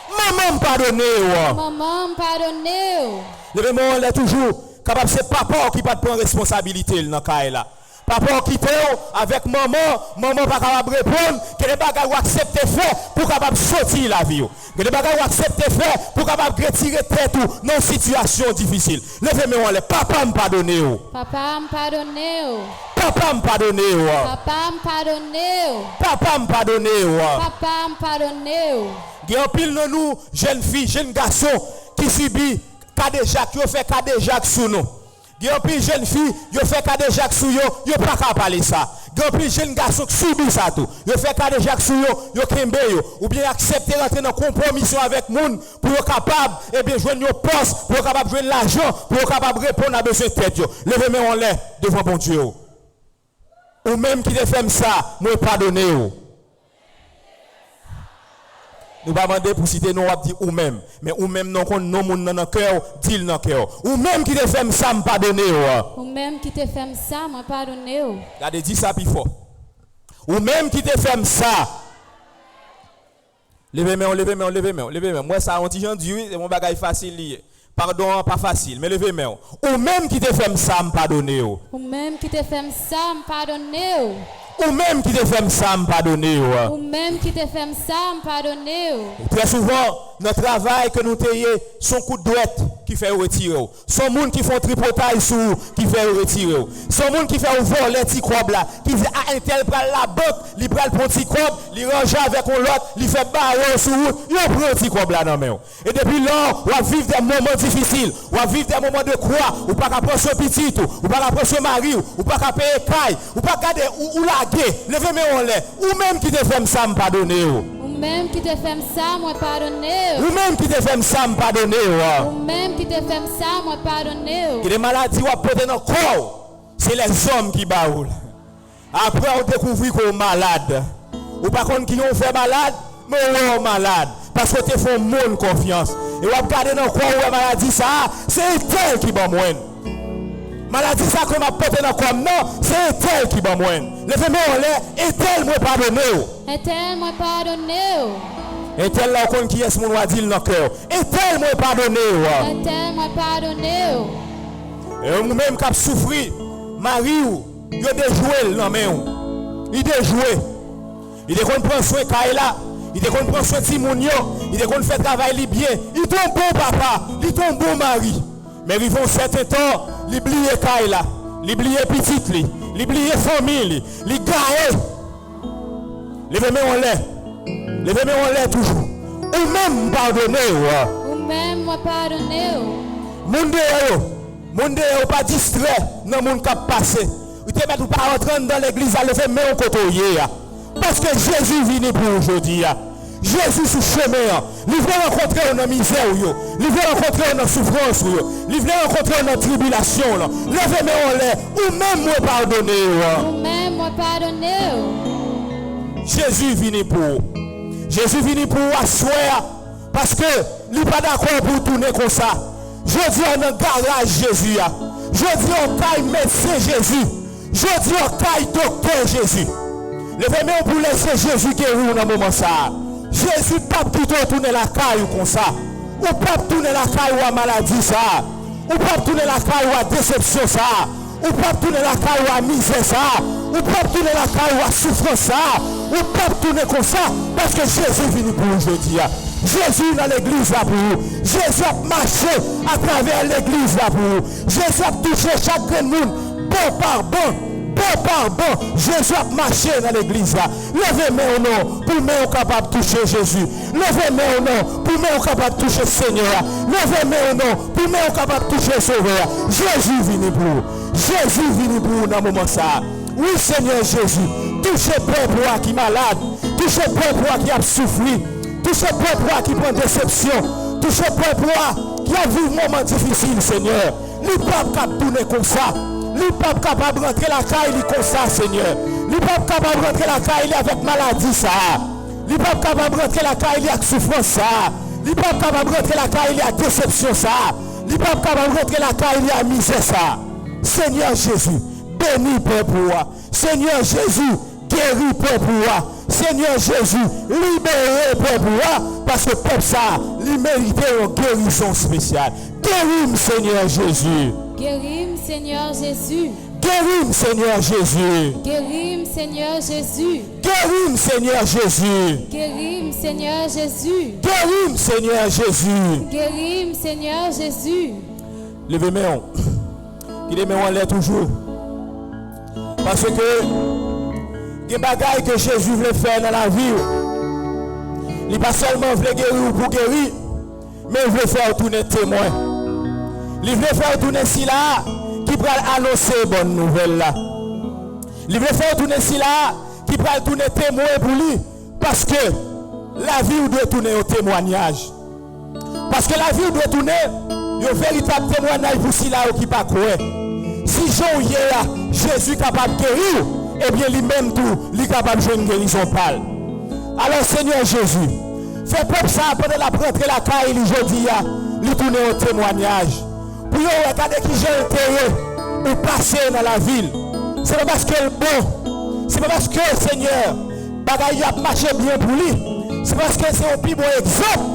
Maman me pardonner. Maman me pardonner. Levez-moi là toujours. Capable c'est papa qui pas prendre responsabilité dans cas là. Papa qui quitte avec maman pas capable répondre, que les bagages accepter faire pour capable sortir la vie. Que les bagages accepter faire pour capable retirer tête dans une situation difficile. Levez-moi les papa me pardonner. Papa me pardonner. Papa me pardonne. Papa me pardonne. Papa me pardonne. Papa me pardonne. Il y a un pile de nous, jeunes filles, jeunes garçons, qui subissent Kadejak, ils fait Kadejak sous nous. Il y a un pile de jeunes filles, ils fait Kadejak sous nous, ils ne peuvent pas parler ça. Il y a un pile de jeunes garçons qui subissent ça tout. Ils fait Kadejak sous nous, ils kembe yo, ou bien accepter d'entrer dans une compromission avec moun pour être capable, eh bien, joindre nos postes, pour être capable de joindre l'argent, pour être capable de répondre à besoin de tête. Levez-moi en l'air devant bon Dieu. Ou même qui te fait ça, moi pardonner. Nous ne pas demander pour citer nous, on va dire ou même. Mais ou même non qu'on non moun dans notre cœur, dit dans cœur. Ou même qui te fait ça, me pardonner. Ou même qui te fait ça, me pardonner. Regardez, dis ça plus fort. Ou même qui te fait ça. Levez-moi, levez-moi, levez-moi, levez-moi. Moi, ça, on dit, c'est mon bagage facile. Pardon, pas facile, mais levez-moi. Ou même qui te fait ça, me pardonner. Ou même qui te fait ça, me pardonner. Ou même qui te fait ça, me pardonner. Ou même qui te fait ça, me pardonner. Très souvent, notre travail que nous ayons, son coup de douette qui fait retirer. Son monde qui font tripotage sous qui fait retirer. Son monde qui fait ouvrir les petits crobes là, qui dit ah un tel prend la banque, il prend le petit crobe, il range avec l'autre, il fait barrer sous route, il prend le petit crobe là dans main. Et depuis là, on va vivre des moments difficiles, on va vivre des moments de croix, ou pas qu'à prendre son petit, ou pas qu'à prendre son mari, ou pas qu'à payer caille, ou pas qu'à garder ou laguer, levez-moi en l'air, ou même qui te fait ça me pardonner. Ou même qui te fait ça, moi pardonner. Ou même qui te fait ça me pardonner. Ou même qui te fait ça, moi pardonner. Que les maladies ou porter dans le corps, c'est les hommes qui baoulent. Après on découvre qu'on est malade. Ou par contre qui ont fait malade, mais on est malade. Parce que tu fais monde confiance. Et on regarder dans le corps où la maladie ça, c'est elle qui va moins. Maladie ça qu'on a porté dans le corps, non, c'est elle qui va moins. Levez-moi en l'air, et elle me pardonner. Et elle me pardonner. Et tel là qu'on qui est mon doit dire dans le cœur. Et tel me pardonner. Et elle me pardonner. Et nous-mêmes qui souffrir, Marie il a déjoué dans main. Il déjoué. Il est qu'on prend soin Kaila, il est qu'on prend soin Timonio, il est qu'on fait travail bien. Il est un bon papa, il est un bon mari. Mais ils vont certain temps, il oublie Kaila, il oublie petite li, il oublie famille, il gagne. Levez-moi en l'air. Levez-moi en l'air toujours. Ou même pardonner. Ou même me pardonner. Monde est pas distrait dans le monde qui a passé. Vous ne pouvez pas rentrer dans l'église à lever mes côté. Parce que Jésus vient pour aujourd'hui. Jésus sur le chemin. Il vient rencontrer dans la misère. Il vient rencontrer dans la souffrance. Il vient rencontrer dans la tribulation. Levez-moi en l'air. Ou même me pardonner. Ou même me pardonner. Jésus vient pour. Jésus vient pour asseoir. Parce que il n'est pas d'accord pour tourner comme ça. Je dis en garage Jésus. Je dis en caille médecin Jésus. Je dis en caille docteur Jésus. Levez-moi pour laisser Jésus guérir dans le moment ça. Jésus pas plutôt tourner la caille comme ça. Ou pas tourner la caille ou à maladie ça. Ou pas tourner la caille ou à déception ça. Ou pas tourner la caille ou à misère ça. Ou pas tourner la caille ou à souffrance ça. Ou pas tourner comme ça. Parce que Jésus vient pour aujourd'hui. Jésus dans l'église là pour vous. Jésus a marché à travers l'église là pour vous. Jésus a touché chaque monde. Bon par bon. Bon par bon. Jésus a marché dans l'église là. Levez-moi au nom pour nous capable de toucher Jésus. Levez-moi au nom pour nous capable de toucher le Seigneur. Levez-moi au nom pour nous capable de toucher le Sauveur. Jésus vient pour vous. Jésus vient pour vous dans le moment ça. Oui Seigneur Jésus. Touchez le peuple qui est malade. Touchez le peuple qui a souffert. Touchez le peuple qui prend déception. Touchez le peuple qui a vu un moment difficile, Seigneur. Il n'est pas capable de tourner comme ça. Il n'est pas capable de rentrer la caille comme ça, Seigneur. Il n'est pas capable de rentrer la caille avec maladie, ça. Il n'est pas capable de rentrer la caille avec souffrance, ça. Il n'est pas capable de rentrer la caille avec déception, ça. Il n'est pas capable de rentrer la caille avec misère, ça. Seigneur Jésus, bénis peuple. Seigneur Jésus, guéris peuple. Seigneur Jésus, libérez le peuple, parce que le peuple ça, il mérite une guérison spéciale. Guéris, Seigneur Jésus. Guéris, Seigneur Jésus. Guéris, Seigneur Jésus. Guéris, Seigneur Jésus. Guéris, Seigneur Jésus. Guéris, Seigneur Jésus. Guéris, Seigneur Jésus. Guéris, Seigneur Jésus. Levez-moi. Qu'il est en l'air toujours. Parce que les bagailles que Jésus voulait faire dans la vie, il n'est pas seulement voulait guérir pour guérir, mais il voulait faire tourner témoin. Il voulait faire tourner si là qui pourrait annoncer bonne nouvelle là. Il voulait faire tourner si là qui pourrait tourner témoin pour lui. Parce que la vie doit tourner au témoignage. Parce que la vie doit tourner au véritable témoignage pour si là qui pas croire. Si Jean là, Jésus est capable de guérir, eh bien lui-même tout, il est capable de jouer une guérison pâle. Alors Seigneur Jésus, fais peuple ça pendant la rentrée la caille, aujourd'hui, il tourne au témoignage. Pour regarder qui j'ai intérêt ou passer dans la ville. C'est pas parce que le bon, c'est pas parce que Seigneur, bagaille a marché bien pour lui. C'est parce que c'est un plus bon exemple,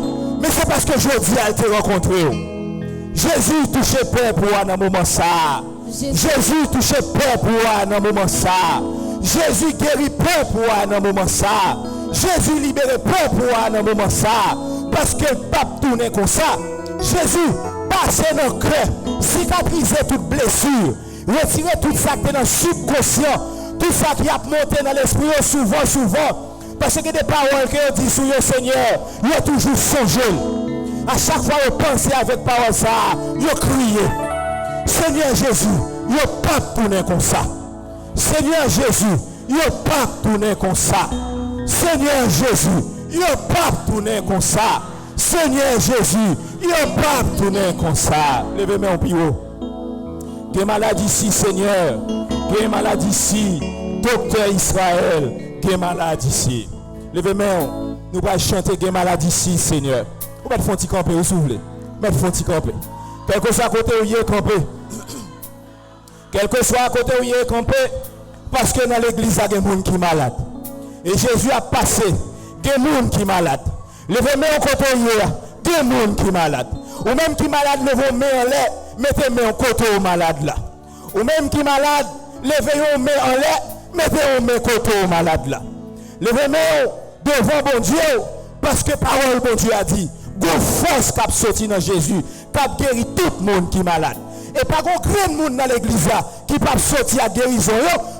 mais c'est parce que aujourd'hui elle t'a rencontré. Jésus touché peur pour un moment ça. Jésus touché peur pour un moment ça. Jésus guérit peur pour un moment ça. Jésus libéré peur pour un moment ça. Parce que le pape tourne comme ça. Jésus passe dans le cœur, cicatriser toute blessure, retirer tout ça qui est dans le subconscient, tout ça qui a monté dans l'esprit souvent. Parce que des paroles que dit sur le Seigneur, il a toujours songé. À chaque fois, il pense avec parole ça, il crié. Seigneur Jésus, il n'a pas tourné comme ça. Seigneur Jésus, il n'a pas tourné comme ça. Seigneur Jésus, il n'a pas tourné comme ça. Seigneur Jésus, il n'a pas tourné comme ça. Levez-moi en plus haut. Des maladies ici, Seigneur. Des maladies ici. Docteur Israël. Des maladies ici. Levez-moi. Nous allons chanter des maladies ici, Seigneur. Vous pouvez faire un petit camper, vous soufflez. Vous pouvez faire un petit camper. Quel que soit à côté où il est campé. Quel que soit à côté où il est campé. Parce que dans l'église, il y a des gens qui sont malades. Et Jésus a passé. Des gens qui sont malades. Levez-moi au côté où il y a des gens qui sont malades. Ou même qui sont malades, levez-moi en l'air. Mettez-moi au côté où malade là. Ou même qui sont malades, levez-moi en l'air. Mettez-moi au côté où malade là. Levez-moi devant bon Dieu. Parce que parole bon Dieu a dit. Une force qui a sorti dans Jésus, qui a guéri tout le monde qui est malade. Et pas grand monde dans l'église là qui peut sortir à guérison.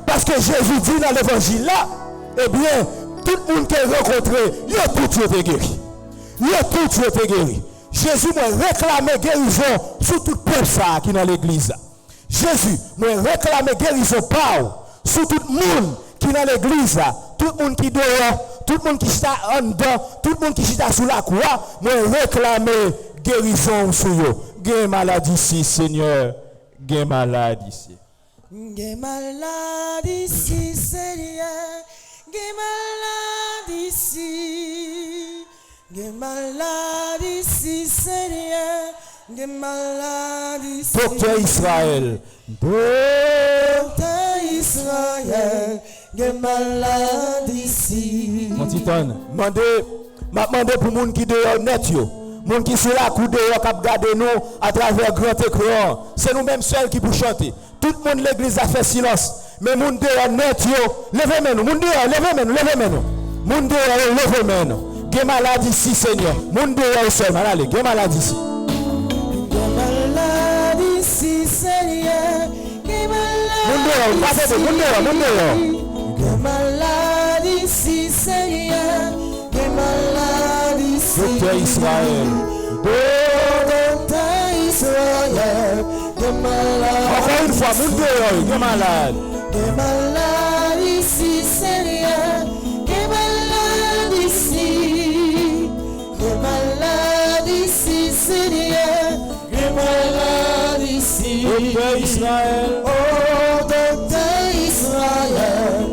Parce que Jésus dit dans l'évangile là, eh bien, tout le monde qui est rencontré, il a tout été guéri. Il a tout été guéri. Jésus m'a réclamé guérison sur tout le peuple qui est dans l'église là. Jésus m'a réclamé guérison par sur tout le monde qui est dans l'église là. Tout le monde qui dehors. Tout le monde qui está en dedans, tout le monde qui está sous la croix, moi réclamer guérison sur eux. Gain maladie ici, Seigneur. Gain maladie ici. Gain maladie ici, Seigneur. Gain maladie ici. Gain maladie ici, Seigneur. Gain maladie ici. Docteur Israël. Docteur Israël. Gain maladie ici. Mon titan, demandez pour les gens qui dehors net yo. Les gens qui sont là, qui dehors, qui regardent nous à travers grand écran. C'est nous-mêmes seuls qui pour chanter. Tout le monde l'église a fait silence. Mais les gens dehors net yo, levez-moi nous. Les gens dehors, levez-moi nous. Les gens dehors, levez-moi nous. Gain maladie ici, Seigneur. Les gens dehors seulement, allez, gain maladie ici. Gain maladie ici, Seigneur. Gain maladie ici. Que maladie ici, Seigneur. Que maladie ici. Docteur Israël. Docteur Israël. Que maladie. Encore une fois, mon dehors, que malade. Que maladie ici, Seigneur. Que maladie ici. Que maladie ici, Seigneur. Que maladie ici. Docteur Israël. Oh, docteur Israël.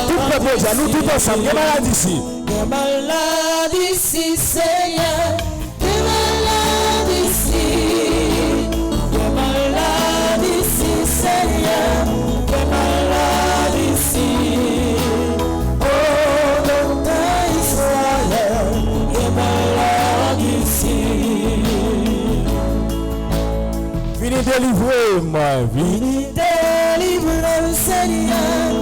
Tout le peuple, nous tous ensemble, il y a maladie ici. Que maladie ici, Seigneur. Que maladie ici. Que maladie ici, Seigneur. Que maladie ici. Oh, docteur Israël. Que maladie ici. Venez délivrer, moi. Venez délivrer, Seigneur.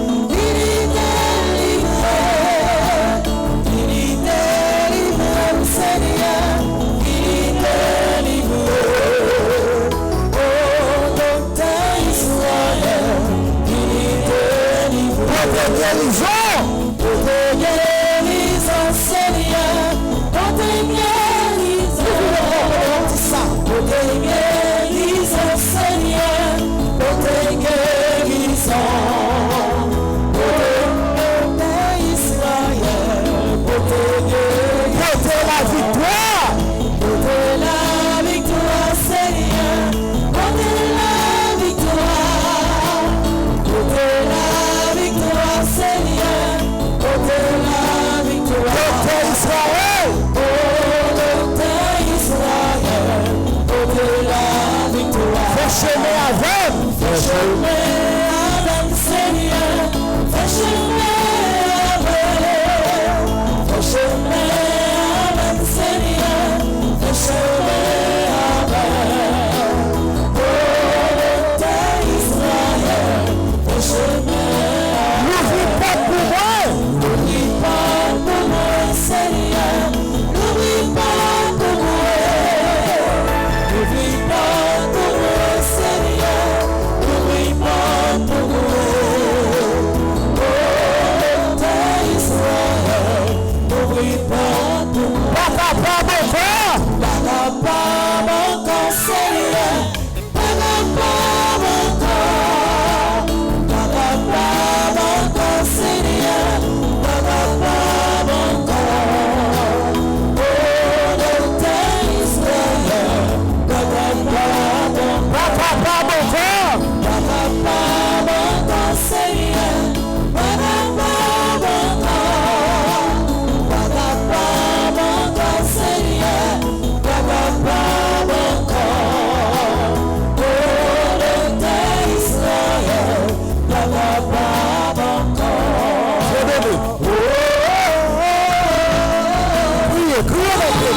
Côté guérison. Côté guérison, Seigneur. Côté guérison. Côté guérison, Seigneur. Côté guérison. Côté Israël. Côté guérison. Côté la victoire. Côté la victoire, Seigneur. Côté la victoire. Côté la victoire, Seigneur. Côté la victoire. Côté Israël. Côté Israël. Côté la victoire. Fais chemin avec. Fais chemin avec, Seigneur. Fais chemin avec. Fais chemin avec, Seigneur. Fais chemin avec. Côté Israël. Fais chemin avec. N'oublie pas pour moi. N'oublie pas pour moi, Seigneur. N'oublie pas pour moi. N'oublie pas pour moi, Seigneur. N'oublie pas pour moi. Côté Israël. N'oublie pas pour moi. Papa, papa, papa. Papa, mon corps, Seigneur. Papa, mon corps. Papa, mon corps, Seigneur. Papa, mon corps. Côté Israël. Papa, mon corps. Papa, papa, papa. Papa, mon corps, Seigneur. Papa, mon corps. Papa, mon corps, Seigneur. Papa, mon corps. Côté Israël. Papa, mon corps. Criez, criez avec lui.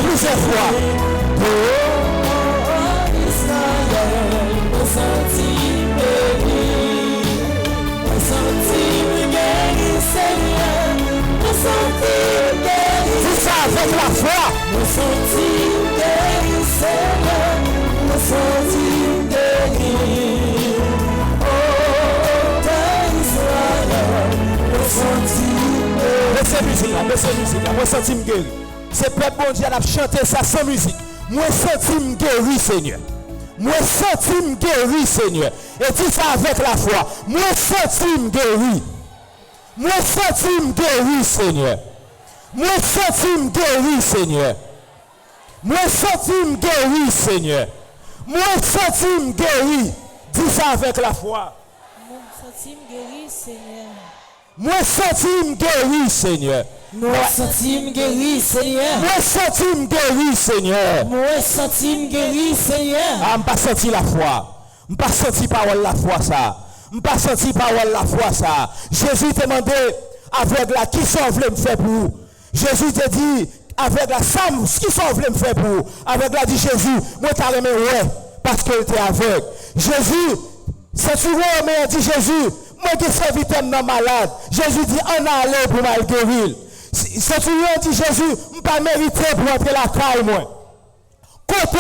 Plusieurs fois. Dis ça avec la foi. Laissez musique, moi senti me guéri. C'est peuple bon Dieu a chanté ça sans musique. Moi senti me guéri, Seigneur. Moi senti me guéri, Seigneur. Et dis ça avec la foi. Moi senti me guéri. Moi senti me guéri, Seigneur. Moi senti me guéri, Seigneur. Moi senti me guéri, Seigneur. Moi senti me guéri. Dis ça avec la foi. Moi senti me guéri, Seigneur. Moi senti me guéri, Seigneur. Moi senti me guéri, Seigneur. Moi senti me guéri, Seigneur. Moi senti me guéri, Seigneur. Ah, pas senti la foi. Je pas senti parole la foi ça. Je pas senti parole la foi ça. Jésus t'a demandé aveugle là qui sont voulez me faire pour vous. Jésus t'a dit avec la Sam, qui sont voulez me faire pour vous. Avec la dit Jésus, moi t'as remis ouais parce que tu es aveugle. Jésus, c'est souvent mais dit Jésus, moi qui serviteur non malade. Jésus dit on a allé pour mal guérir. C'est souvent dit Jésus, je pas mérité pour entrer la caille moi. Côté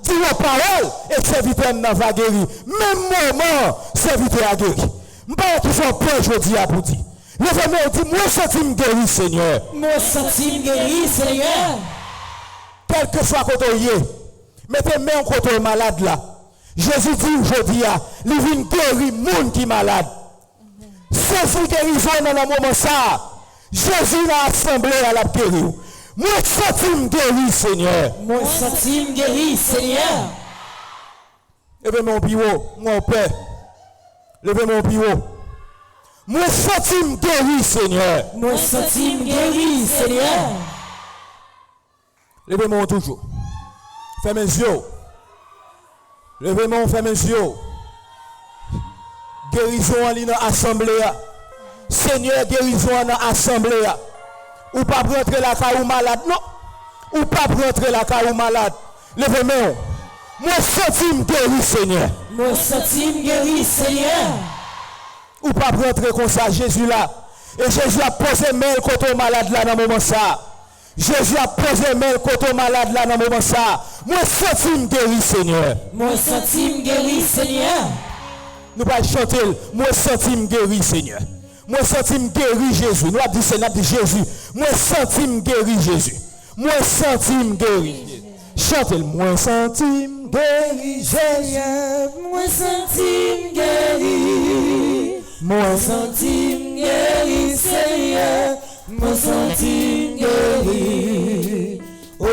dis vos paroles et serviteur n'a pas guéri. Même moment, serviteur a guéri. Je ne pas toujours peur aujourd'hui à vous dire. Levez-moi et dis, moi senti me guéri, Seigneur. Moi senti me guéri, Seigneur. Quel que soit côté, mettez main en côté malade là. Jésus dit aujourd'hui, il vient guérir monde qui est malade. C'est guérison dans le moment ça. Jésus l'a assemblé à la guérir. Moi senti me guéri, Seigneur. Moi senti me guéri, Seigneur. Levez mon bureau, mon père. Levez mon bureau. Moi senti me guéri, Seigneur. Moi senti me guéri, Seigneur. Levez mon toujours. Fermez mes yeux. Levez mon, fermez mes yeux. Guérison en l'assemblée. Seigneur, guérison en l'assemblée. Ou pas rentrer la caille ou malade, non. Ou pas rentrer la caille ou malade. Levez-moi. Moi senti me guéri, Seigneur. Moi senti me guéri, Seigneur. Ou pas rentrer comme ça, Jésus là. Et Jésus a posé main côté malade là dans le moment ça. Jésus a posé main côté malade là dans le moment ça. Moi senti me guéri, Seigneur. Moi senti me guéri, Seigneur. Nous pas chanter. Moi senti me guéri, Seigneur. Moi senti me guéri Jésus. Nous avons dit Seigneur de Jésus. Moi senti me guéri Jésus. Moi senti me guéri. Chantez le moi senti me guéri Jésus. Moi senti me guéri. Moi senti me guéri, Seigneur. Moi senti me guéri. Oh,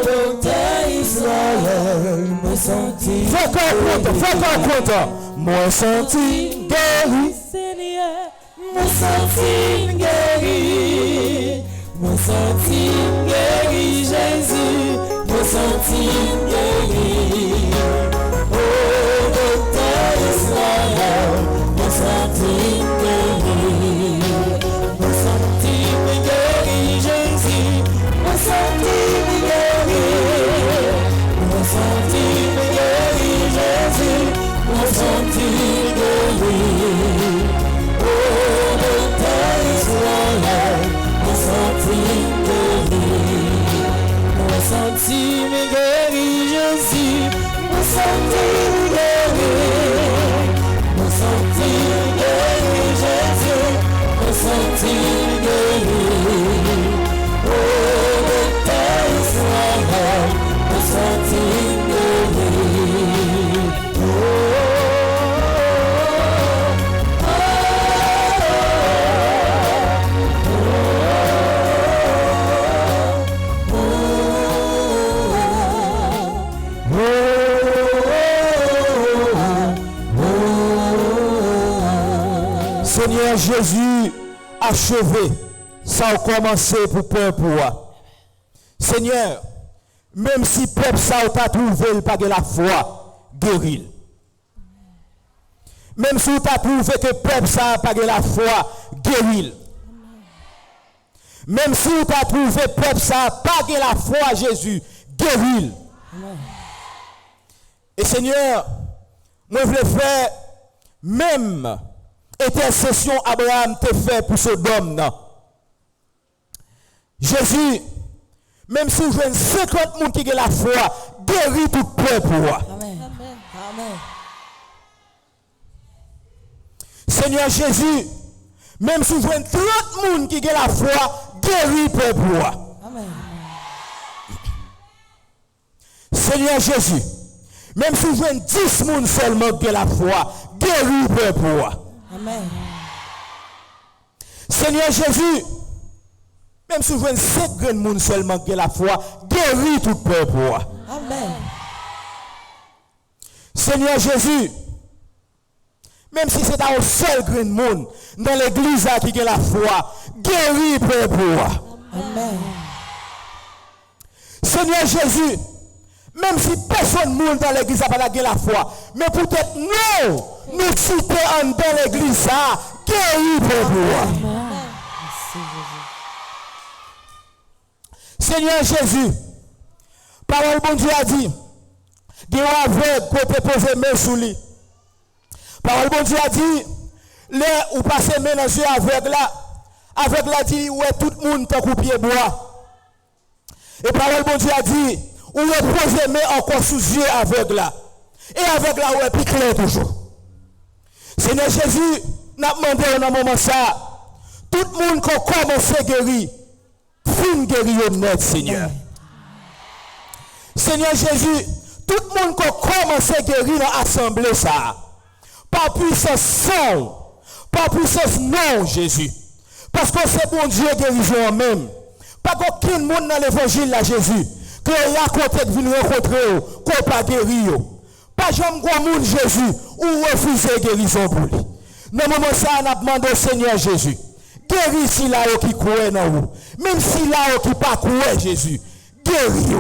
docteur Israël, moi senti. Fais qu'on compte. Moi senti me guéri. Seigneur, moi senti me guéri. Moi senti me guéri, Jésus. Moi senti me guéri. Oh, docteur Israël, moi senti me guéri. Moi senti me guéri, Jésus. Moi senti me guéri. Moi senti me guéri, Jésus. Moi senti me guéri. Oh, docteur Israël, moi senti me guéri. Moi senti me guéri, Jésus. Moi senti me guéri. Moi senti me guéri, Jésus. Moi senti me guéri. Oh, docteur Israël, moi senti me guéri. Seigneur Jésus, achevé, ça a commencé pour peuple. Seigneur, même si peuple ça t'a trouvé, il pas de la foi, guéris. Même si tu as trouvé que peuple ça pas de la foi, guéris. Même si tu as trouvé peuple ça pas de la foi, Jésus, guéris. Et Seigneur, moi je veux faire même intercession Abraham te fait pour Sodome. Jésus, même si vous avez 50 personnes qui ont la foi, guéris tout peuple. Amen. Amen. Seigneur Jésus, même si vous avez 30 personnes qui ont la foi, guéris peuple. Amen. Seigneur Jésus, même si vous avez 10 personnes seulement qui ont la foi, guéris peuple. Amen. Seigneur Jésus, même si vous avez 5 grands monde seulement qui ont la foi, guéris tout peuple. Amen. Seigneur Jésus, même si c'est un seul grand monde dans l'église qui a la foi, guéris peuple. Amen. Seigneur Jésus, Même si personne ne dans l'église n'a pas la foi. Mais peut-être nous citer dans l'église ça, guéri pour vous. Seigneur Jésus, parole bon Dieu a dit, Dieu aveugle pour te poser main sous lui. Parole bon Dieu a dit, là où passer main dans yeux aveugle là dit, ouais tout le monde t'a coupé bois. Et parole bon Dieu a dit, ou reposer main encore sous yeux aveugle là. Et aveugle là ouais plus clair toujours. Seigneur Jésus, n'a demandé dans un moment ça, tout le monde qui commence à guérir, fin guérir net, Seigneur. Seigneur Jésus, tout le monde qui commence à guérir dans l'assemblée ça, par puissance son, par puissance non, Jésus. Parce que c'est bon Dieu guérison même. Pas qu'aucun monde dans l'évangile là, Jésus, que la côté de venir rencontrer, qu'on pas guérir. Pas jamais grand monde, Jésus, ou refuser guérison pour lui. Dans le moment ça, on a demandé au Seigneur Jésus, guéris si là qui croit dans vous. Même si là qui pas croit, Jésus, guéris.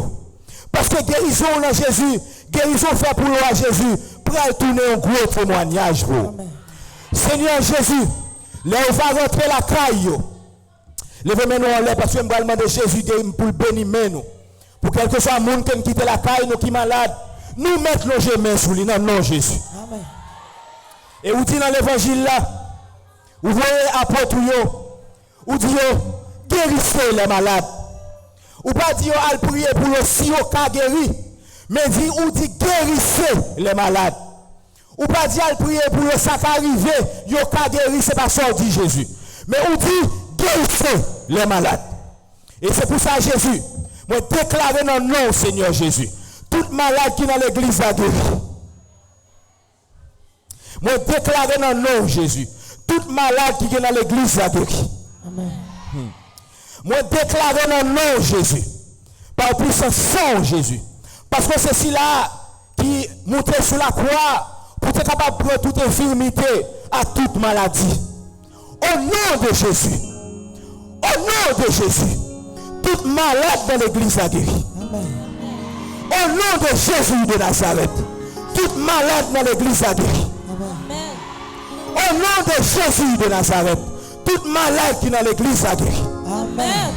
Parce que guérison dans Jésus, guérison fait pour loi Jésus, pour tourner un gros témoignage pour. Seigneur Jésus, là on va rentrer la caille. Levez-moi en l'air parce que je vais demander Jésus pour bénir nous. Pour quel que soit le monde qui quitte la caille, nous qui est malade, nous mettons nos gemmes sous lui, non, non, Jésus. Amen. Et vous dites dans l'évangile là, vous voyez apôtre, vous dites, guérissez les malades. Ou pas dire, à prier pour le si au cas guéri, mais ou dit, guérissez les malades. Ou pas dire, à prier pour le sac arrivé, au cas guéri, c'est pas ça, dit Jésus. Mais ou dit, guérissez les malades. Et c'est pour ça, Jésus, moi déclarer dans le nom, Seigneur Jésus, toute malade qui est dans l'église a guéri. Moi déclarer dans le nom, Jésus, toute malade qui est dans l'église a guéri. Amen. Moi déclarer dans le nom, Jésus, par puissance sang, Jésus. Parce que c'est celui-là qui montait sur la croix pour être capable de prendre toute infirmité à toute maladie. Au nom de Jésus. Au nom de Jésus. Toute malade dans l'église a guéri. Au nom de Jésus de Nazareth. Toute malade dans l'église a guéri. Amen. Au nom de Jésus de Nazareth. Toute malade qui est dans l'église a guéri. Amen.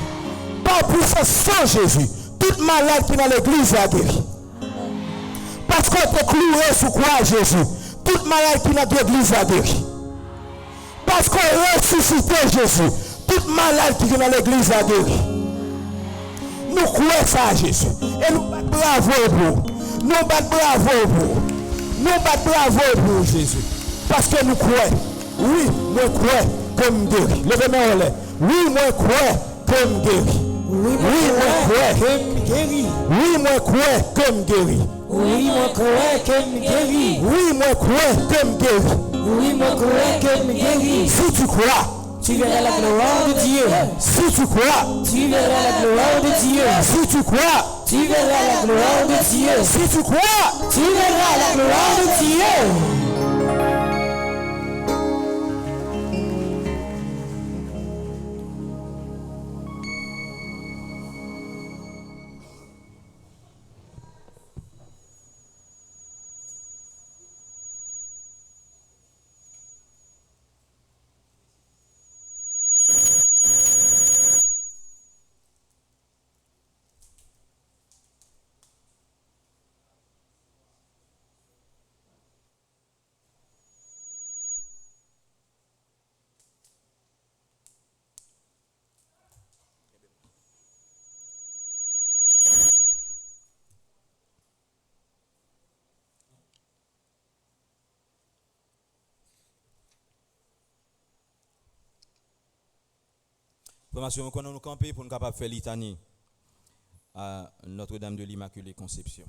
Par puissance sans Jésus. Toute malade qui est dans l'église a guéri. Parce qu'on te cloué sous quoi Jésus. Toute malade qui est dans l'église a guéri. Parce qu'on ressuscité Jésus. Toute malade qui est dans l'église a guéri. Nous croyons ça Jésus. Et nous battons bravo pour. Nous battons bravo pour. Nous battons bravo pour Jésus. Parce que nous croyons. Oui, nous croyons comme guéri. Levez-moi en l'air. Oui, moi croyons comme guéri. Oui, moi croyons comme guéri. Oui, moi croyons comme guéri. Oui, moi croyons comme guéri. Oui, moi croyons comme guéri. Oui, moi croyons comme guéri. Si tu crois, tu verras la gloire de Dieu. Si tu crois, tu verras la gloire de Dieu. Si tu crois, tu verras la gloire de Dieu. Si tu crois, tu verras la gloire de Dieu. Formation, nous nous camper pour nous capables de faire litanie à Notre-Dame de l'Immaculée Conception.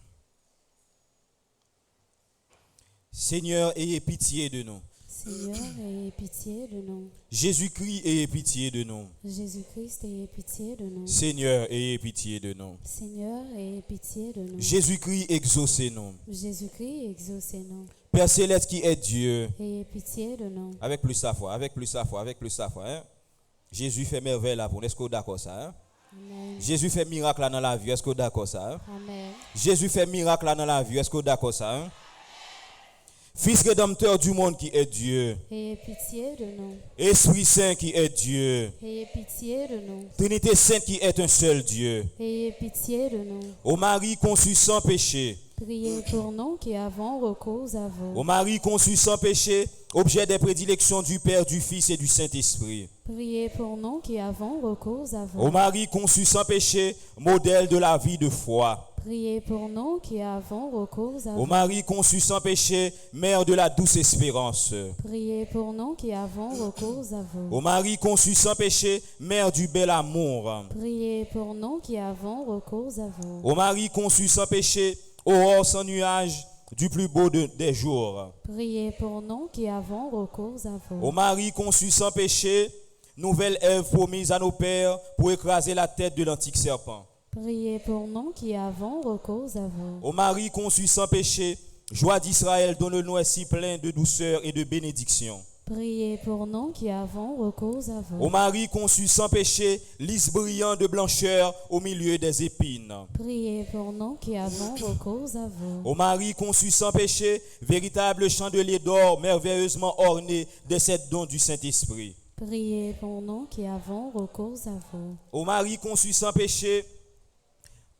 Seigneur, ayez pitié de nous. Seigneur, ayez pitié de nous. Jésus-Christ, ayez pitié de nous. Jésus-Christ, ayez pitié de nous. Seigneur, ayez pitié de nous. Seigneur, ayez pitié de nous. Jésus-Christ, exaucez-nous. Jésus-Christ, exaucez-nous. Père céleste qui est Dieu. Ayez pitié de nous. Avec plus sa foi, avec plus sa foi, avec plus sa foi. Hein? Jésus fait merveille là pour nous. Est-ce que vous êtes d'accord ça? Hein? Amen. Jésus fait miracle là dans la vie. Est-ce que vous êtes d'accord ça? Hein? Amen. Jésus fait miracle là dans la vie. Est-ce que vous êtes d'accord ça? Hein? Fils rédempteur du monde qui est Dieu. Ayez pitié de nous. Esprit Saint qui est Dieu. Ayez pitié de nous. Trinité Sainte qui est un seul Dieu. Ayez pitié de nous. Ô Marie conçue sans péché. Priez pour nous qui avons recours à vous. Ô Marie conçue sans péché, objet des prédilections du Père, du Fils et du Saint-Esprit. Priez pour nous qui avons recours à vous. Ô Marie conçue sans péché, modèle de la vie de foi. Priez pour nous qui avons recours à Ô vous. Marie conçue sans péché, mère de la douce espérance. Priez pour nous qui avons recours à vous. Ô Marie conçue sans péché, mère du bel amour. Priez pour nous qui avons recours à vous. Ô Marie conçue sans péché, aurore sans nuage, du plus beau des jours. Priez pour nous qui avons recours à vous. Ô Marie conçue sans péché, nouvelle Ève promise à nos pères pour écraser la tête de l'antique serpent. Priez pour nous qui avons recours à vous. Ô Marie conçue sans péché, joie d'Israël dont le nom est si plein de douceur et de bénédiction. Priez pour nous qui avons recours à Ô vous. Marie conçue sans péché, lys brillant de blancheur au milieu des épines. Priez pour nous qui avons recours à vous. Ô Marie conçue sans péché, véritable chandelier d'or merveilleusement orné de sept dons du Saint-Esprit. Priez pour nous qui avons recours à vous. Ô Marie conçue sans péché,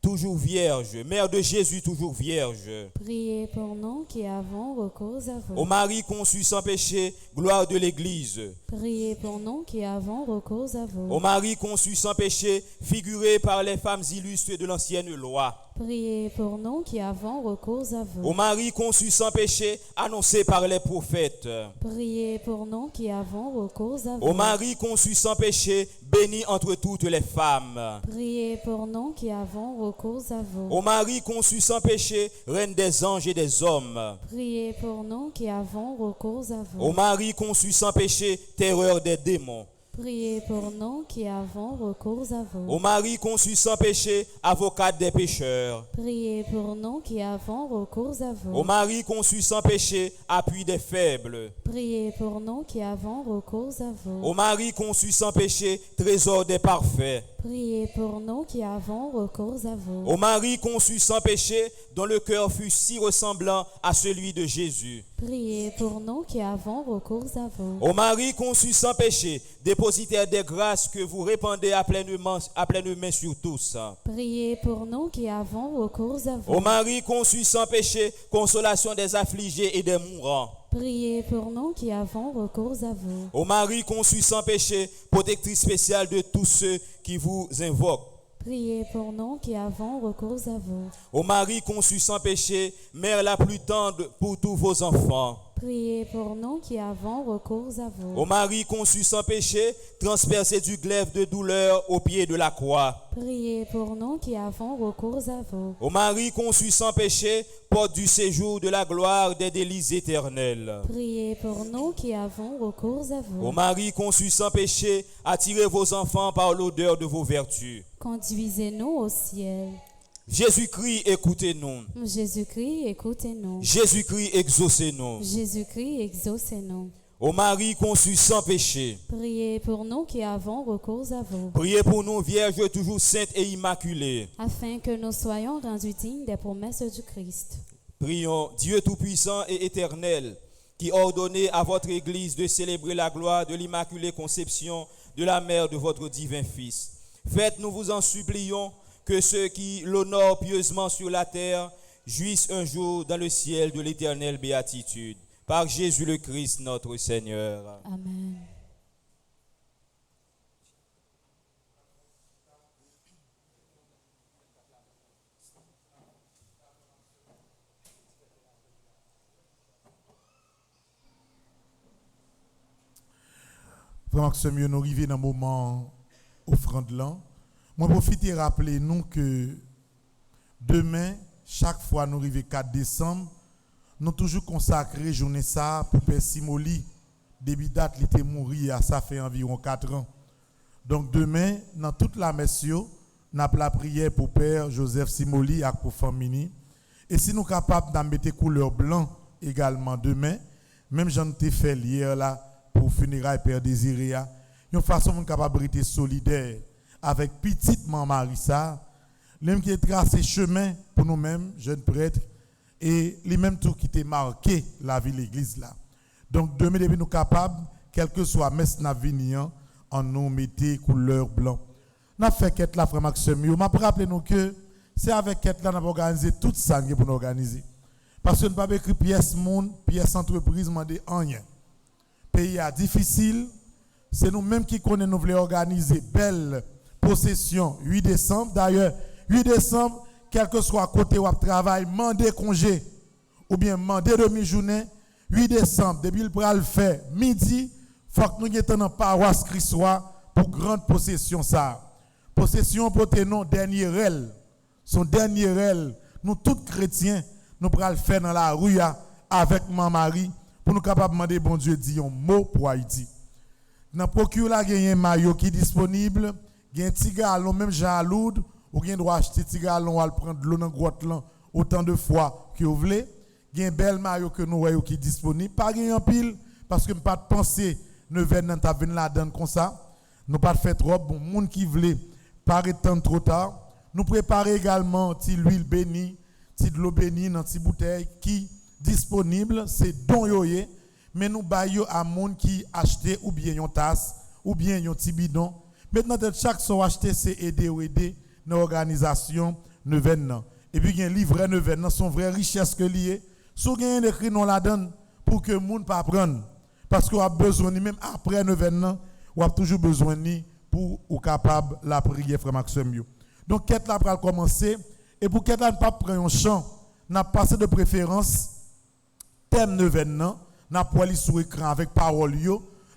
toujours vierge, mère de Jésus toujours vierge. Priez pour nous qui avons recours à Ô vous. Marie conçue sans péché, gloire de l'Église. Priez pour nous qui avons recours à Ô vous. Marie conçue sans péché, figurée par les femmes illustres de l'ancienne loi. Priez pour nous qui avons recours à Ô vous. Marie conçue sans péché, annoncée par les prophètes. Priez pour nous qui avons recours à Ô vous. Marie conçue sans péché, bénie entre toutes les femmes. Priez pour nous qui avons recours à vous. Ô Marie conçue sans péché, reine des anges et des hommes. Priez pour nous qui avons recours à Ô vous. Marie conçue sans péché, terreur des démons. Priez pour nous qui avons recours à Ô vous. Marie conçue sans péché, avocate des pécheurs. Priez pour nous qui avons recours à Ô vous. Marie conçue sans péché, appui des faibles. Priez pour nous qui avons recours à Ô vous. Marie conçue sans péché, trésor des parfaits. Priez pour nous qui avons recours à vous. Ô Marie conçue sans péché, dont le cœur fut si ressemblant à celui de Jésus. Priez pour nous qui avons recours à vous. Ô Marie conçue sans péché, dépositaire des grâces que vous répandez à pleine main sur tous. Priez pour nous qui avons recours à Ô vous. Marie conçue sans péché, consolation des affligés et des mourants. Priez pour nous qui avons recours à vous. Ô Marie conçue sans péché, protectrice spéciale de tous ceux qui vous invoquent. Priez pour nous qui avons recours à vous. Ô Marie conçue sans péché, mère la plus tendre pour tous vos enfants. Priez pour nous qui avons recours à vous. Ô Marie conçue sans péché, transpercée du glaive de douleur au pied de la croix. Priez pour nous qui avons recours à vous. Ô Marie conçue sans péché, porte du séjour de la gloire des délices éternels. Priez pour nous qui avons recours à Ô vous. Marie conçue sans péché, attirez vos enfants par l'odeur de vos vertus. Conduisez-nous au ciel. Jésus-Christ, écoutez-nous. Jésus-Christ, écoutez-nous. Jésus-Christ, exaucez-nous. Jésus-Christ, exaucez-nous. Ô Marie conçue sans péché, Priez pour nous qui avons recours à vous, priez pour nous, Vierge toujours sainte et immaculée. afin que nous soyons rendus dignes des promesses du Christ. Prions, Dieu Tout-Puissant et Éternel, qui ordonnez à votre Église de célébrer la gloire de l'Immaculée Conception de la mère de votre divin Fils. Faites, nous vous en supplions, que ceux qui l'honorent pieusement sur la terre jouissent un jour dans le ciel de l'éternelle béatitude. Par Jésus le Christ, notre Seigneur. Amen. Pendant que ce mieux nous arrivons dans le moment offrande là, moi profiter et rappeler nous que demain, chaque fois nous arrivons 4 décembre, nous toujours consacré journée ça pour Père Simoli. Début date, il était mort, ça fait environ 4 ans. Donc demain, dans toute la messe, nous avons la prière pour Père Joseph Simoli et pour famille. Et si nous sommes capables de mettre couleur blanc également demain, même j'en ai fait hier là pour funérailles Père Désiré, une façon de capable de solidaire avec petite maman Marissa, l'homme qui a tracé chemin pour nous-mêmes, jeunes prêtres, et les mêmes tout qui a marqué la vie de l'église là. Donc, demain, nous sommes capables, quel que soit messe navignan, en nous mettez couleur blanc. Nous avons fait quête là, frère Maxime. Je me rappelle nous que c'est avec quête là, nous avons organisé tout ça pour nous organiser. Parce que nous n'avons pas écrit pièce monde, pièce entreprise, demandé rien. Pays est difficile. C'est nous-mêmes qui connaissons, nous voulons organiser belle possession 8 décembre. D'ailleurs, 8 décembre, quel que soit côté où on travaille, mandez congé ou bien mandez demi-journée. 8 décembre, depuis le bras le fait midi, il faut que nous soyons dans la paroisse Christois pour grande possession ça. Possession pour nos dernier rêve. Son dernier rêve, nous tous chrétiens, nous pourrons le faire dans la rue avec Maman Marie pour nous capables de demander bon Dieu dit un mot pour Haïti. Dans procure là, il y a un maillot qui est disponible, il y a un petit galon, même Jean Loud, ou bien doit acheter un petit galon, ou prendre de l'eau dans la grotte autant de fois que vous voulez. Il y a un bel maillot que nous voyons qui est disponible. Pas en pile, parce que nous pas de penser, nous venons là-dedans comme ça. Nous pas de faire trop, bon, monde qui veut, pas attendre trop tard. Nous préparons également de l'huile bénie, de l'eau bénie dans une bouteille qui disponible, c'est don yoye, mais nous baillons à monde qui achète ou bien une tasse, ou bien un petit bidon. Maintenant, chaque soit acheté, c'est aider ou aider nos organisations neuvaines. Et puis, il y a un livret neuvaine, son vraie richesse que lié. Si vous avez écrit non la donne pour que le monde ne pas apprendre. Parce qu'on a besoin, même après neuvaine, on a toujours besoin pour être capable de la prière, frère Maxime. Donc, qu'est-ce là pour commencer? Et pour qu'est-ce là ne pas prendre un chant, n'a passé de préférence thème neuvaine, n'a pas aller sur écran avec parole,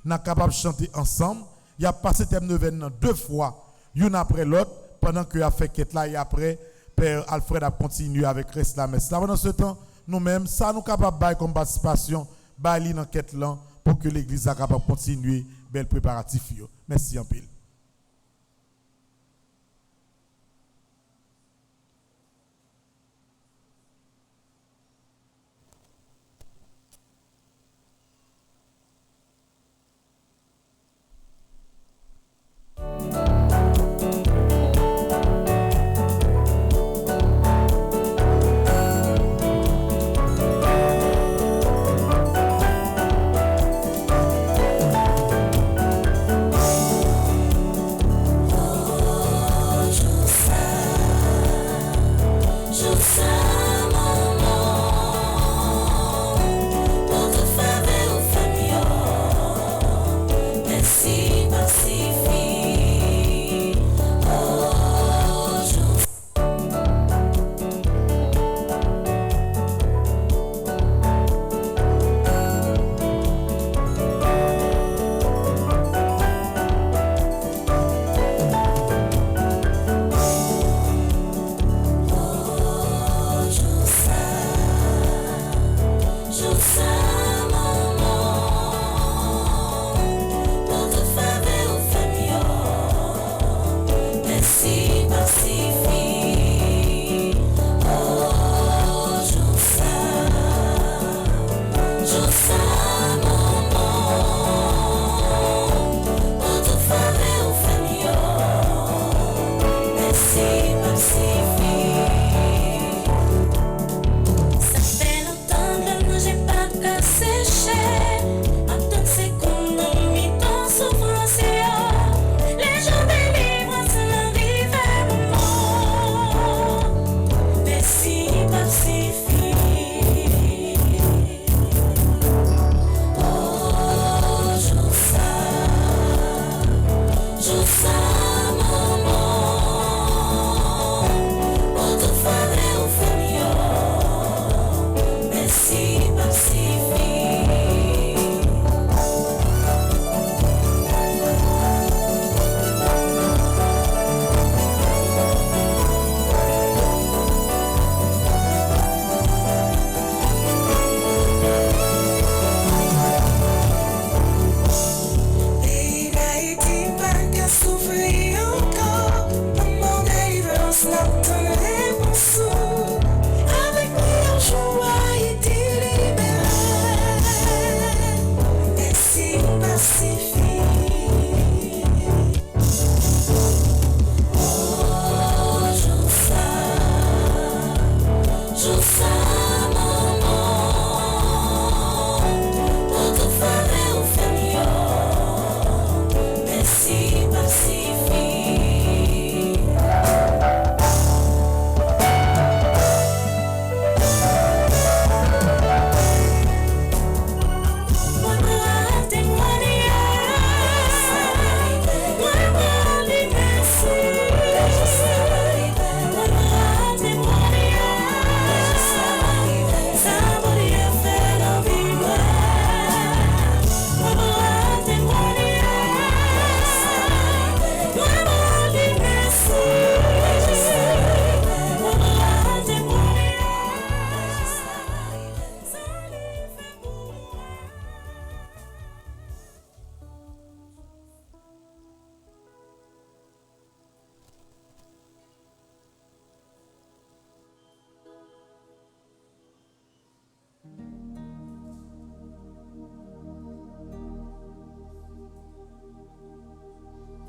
n'a capable de chanter ensemble. Il a passé thème neuvaine 2 fois, une après l'autre, pendant qu'il a fait qu'est-ce là et après, Père Alfred a continué avec reste la messe. Pendant ce temps, nous-mêmes, ça nous capable de comme participation, bailler dans quête là pour que l'église soit capable de continuer bel préparatif. Merci en pile. Ça fait longtemps que j'ai pas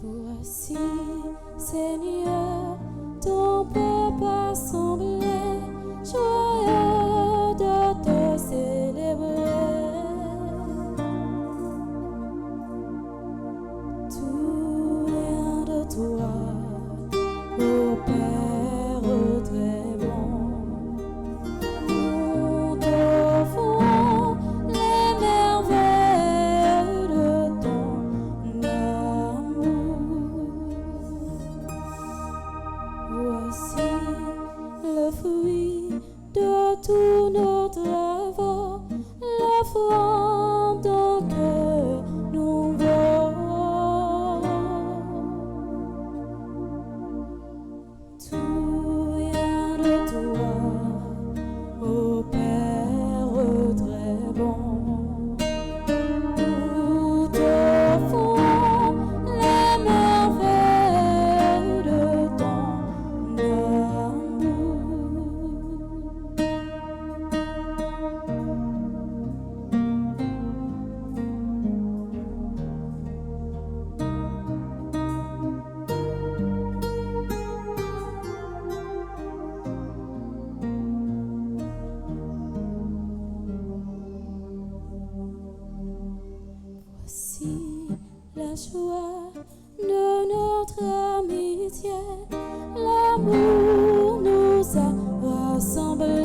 Voici, Seigneur, ton peuple assemblé, joyeux de te célébrer. Tout vient de toi, ô Père très bon. Nous t'offrons les merveilles de ton amour. Voici le fruit de tous nos travaux, l'offrande que nous voulons. Tout vient de toi, ô Père très bon. Nous t'offrons les merveilles de ton amour. Voici la joie de notre amitié, l'amour nous a rassemblés.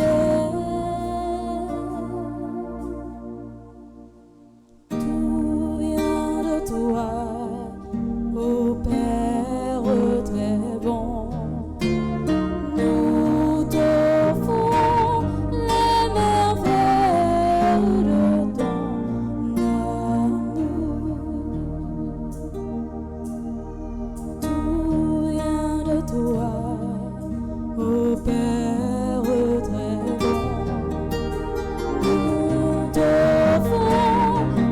Tout vient de toi, ô Père très bon. Nous t'offrons les merveilles de ton amour. Tout vient de toi, ô Père très bon. Nous t'offrons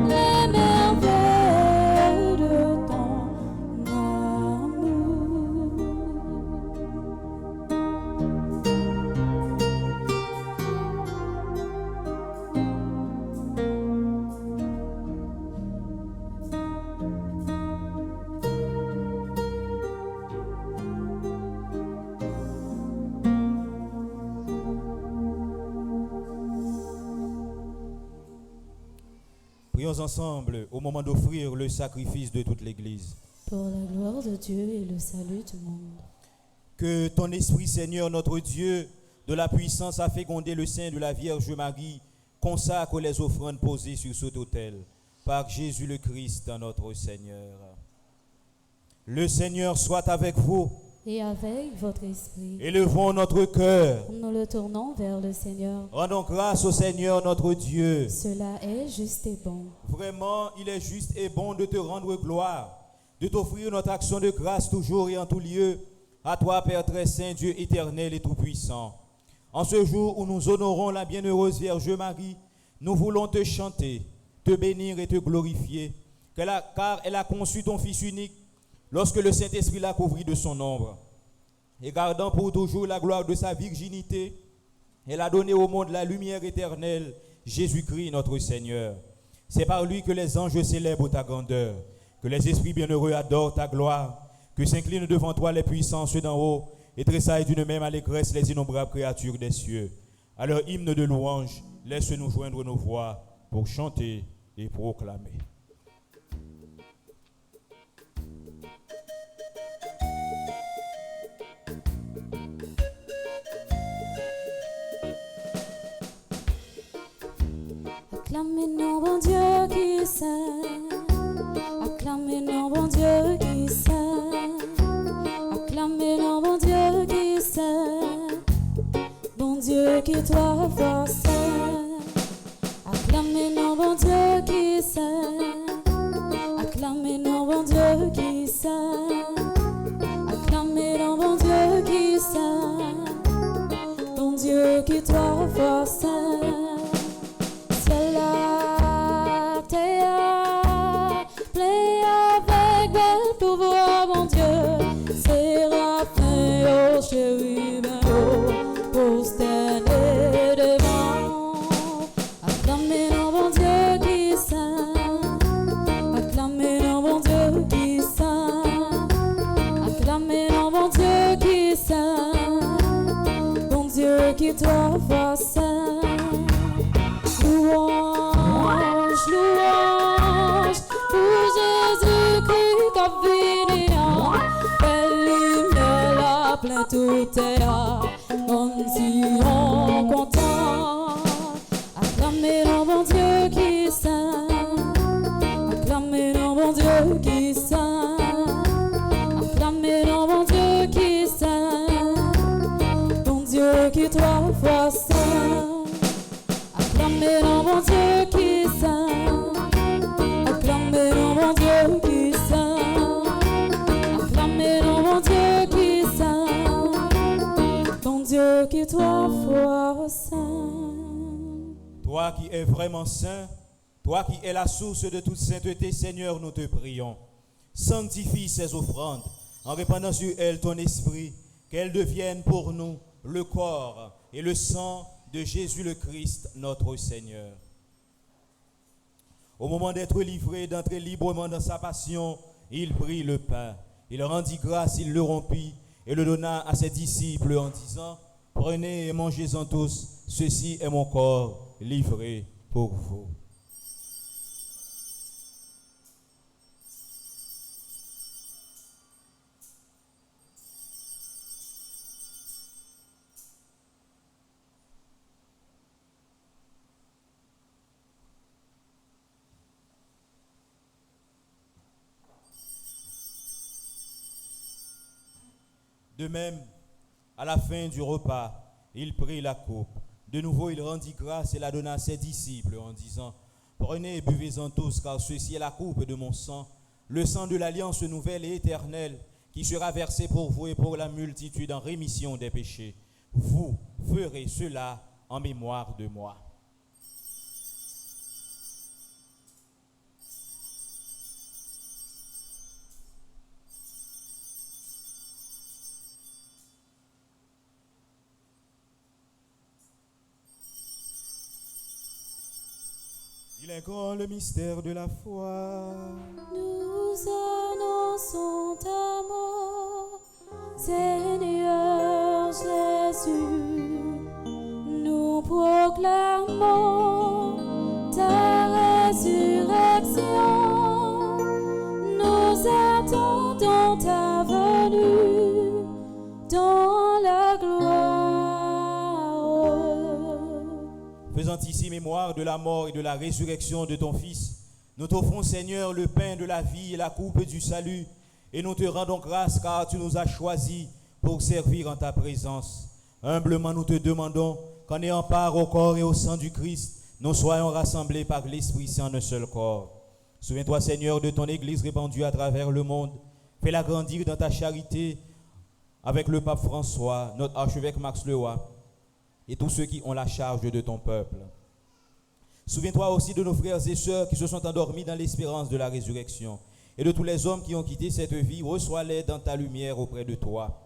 les merveilles de ton amour. Prions ensemble au moment d'offrir le sacrifice de toute l'Église. Pour la gloire de Dieu et le salut du monde. Que ton Esprit, Seigneur, notre Dieu, de la puissance a fécondé le sein de la Vierge Marie, consacre les offrandes posées sur cet autel, par Jésus le Christ, notre Seigneur. Le Seigneur soit avec vous. Et avec votre esprit, Élevons notre cœur. nous le tournons vers le Seigneur. Rendons grâce au Seigneur, notre Dieu. Cela est juste et bon. Vraiment, il est juste et bon de te rendre gloire, de t'offrir notre action de grâce toujours et en tout lieu, à toi, Père très saint, Dieu éternel et tout-puissant. En ce jour où nous honorons la bienheureuse Vierge Marie, nous voulons te chanter, te bénir et te glorifier, car elle a conçu ton Fils unique lorsque le Saint-Esprit l'a couvri de son ombre. Et gardant pour toujours la gloire de sa virginité, elle a donné au monde la lumière éternelle, Jésus-Christ notre Seigneur. C'est par lui que les anges célèbrent ta grandeur, que les esprits bienheureux adorent ta gloire, que s'inclinent devant toi les puissances d'en haut et tressaillent d'une même allégresse les innombrables créatures des cieux. À leur hymne de louange, laisse-nous joindre nos voix pour chanter et proclamer. Acclamez nos bon Dieu qui saint. Acclamez nos bon Dieu qui saint. Acclamez nos bon Dieu qui saint. Bon Dieu qui toi fort saint. Acclamez nos bon Dieu qui saint. Acclamez nos bon Dieu qui saint. Acclamez nos bon Dieu qui saint. Bon Dieu qui toi fort saint. Pouvoir, mon Dieu, Séraphin, oh chéri, ben oh, prosterné devant tout terre, comme si on content. Acclamez le bon Dieu qui est saint, acclamez le bon Dieu qui est saint, acclamez le bon Dieu qui est saint, ton Dieu qui est trois fois saint. Acclamez le bon Dieu qui est saint, acclamez le bon Dieu qui est saint, acclamez le bon Dieu qui est saint, ton Dieu qui est trois fois saint. Toi qui es vraiment saint, toi qui es la source de toute sainteté, Seigneur, nous te prions. Sanctifie ces offrandes en répandant sur elles ton esprit, qu'elles deviennent pour nous le corps et le sang de Jésus le Christ, notre Seigneur. Au moment d'être livré, d'entrer librement dans sa passion, il prit le pain. Il rendit grâce, il le rompit et le donna à ses disciples en disant, « Prenez et mangez-en tous, ceci est mon corps livré pour vous. » De même, à la fin du repas, il prit la coupe. De nouveau, il rendit grâce et la donna à ses disciples en disant, « Prenez et buvez-en tous, car ceci est la coupe de mon sang, le sang de l'alliance nouvelle et éternelle, qui sera versé pour vous et pour la multitude en rémission des péchés. Vous ferez cela en mémoire de moi. » Il est grand le mystère de la foi. Nous annonçons ta mort, Seigneur Jésus. Nous proclamons ta résurrection. Nous attendons ta venue dans la gloire. Faisant ici mémoire de la mort et de la résurrection de ton Fils, nous t'offrons, Seigneur, le pain de la vie et la coupe du salut, et nous te rendons grâce car tu nous as choisis pour servir en ta présence. Humblement, nous te demandons qu'en ayant part au corps et au sang du Christ, nous soyons rassemblés par l'Esprit Saint en un seul corps. Souviens-toi, Seigneur, de ton Église répandue à travers le monde. Fais-la grandir dans ta charité avec le pape François, notre archevêque Max Leroy, et tous ceux qui ont la charge de ton peuple. Souviens-toi aussi de nos frères et sœurs qui se sont endormis dans l'espérance de la résurrection, et de tous les hommes qui ont quitté cette vie. Reçois-les dans ta lumière auprès de toi.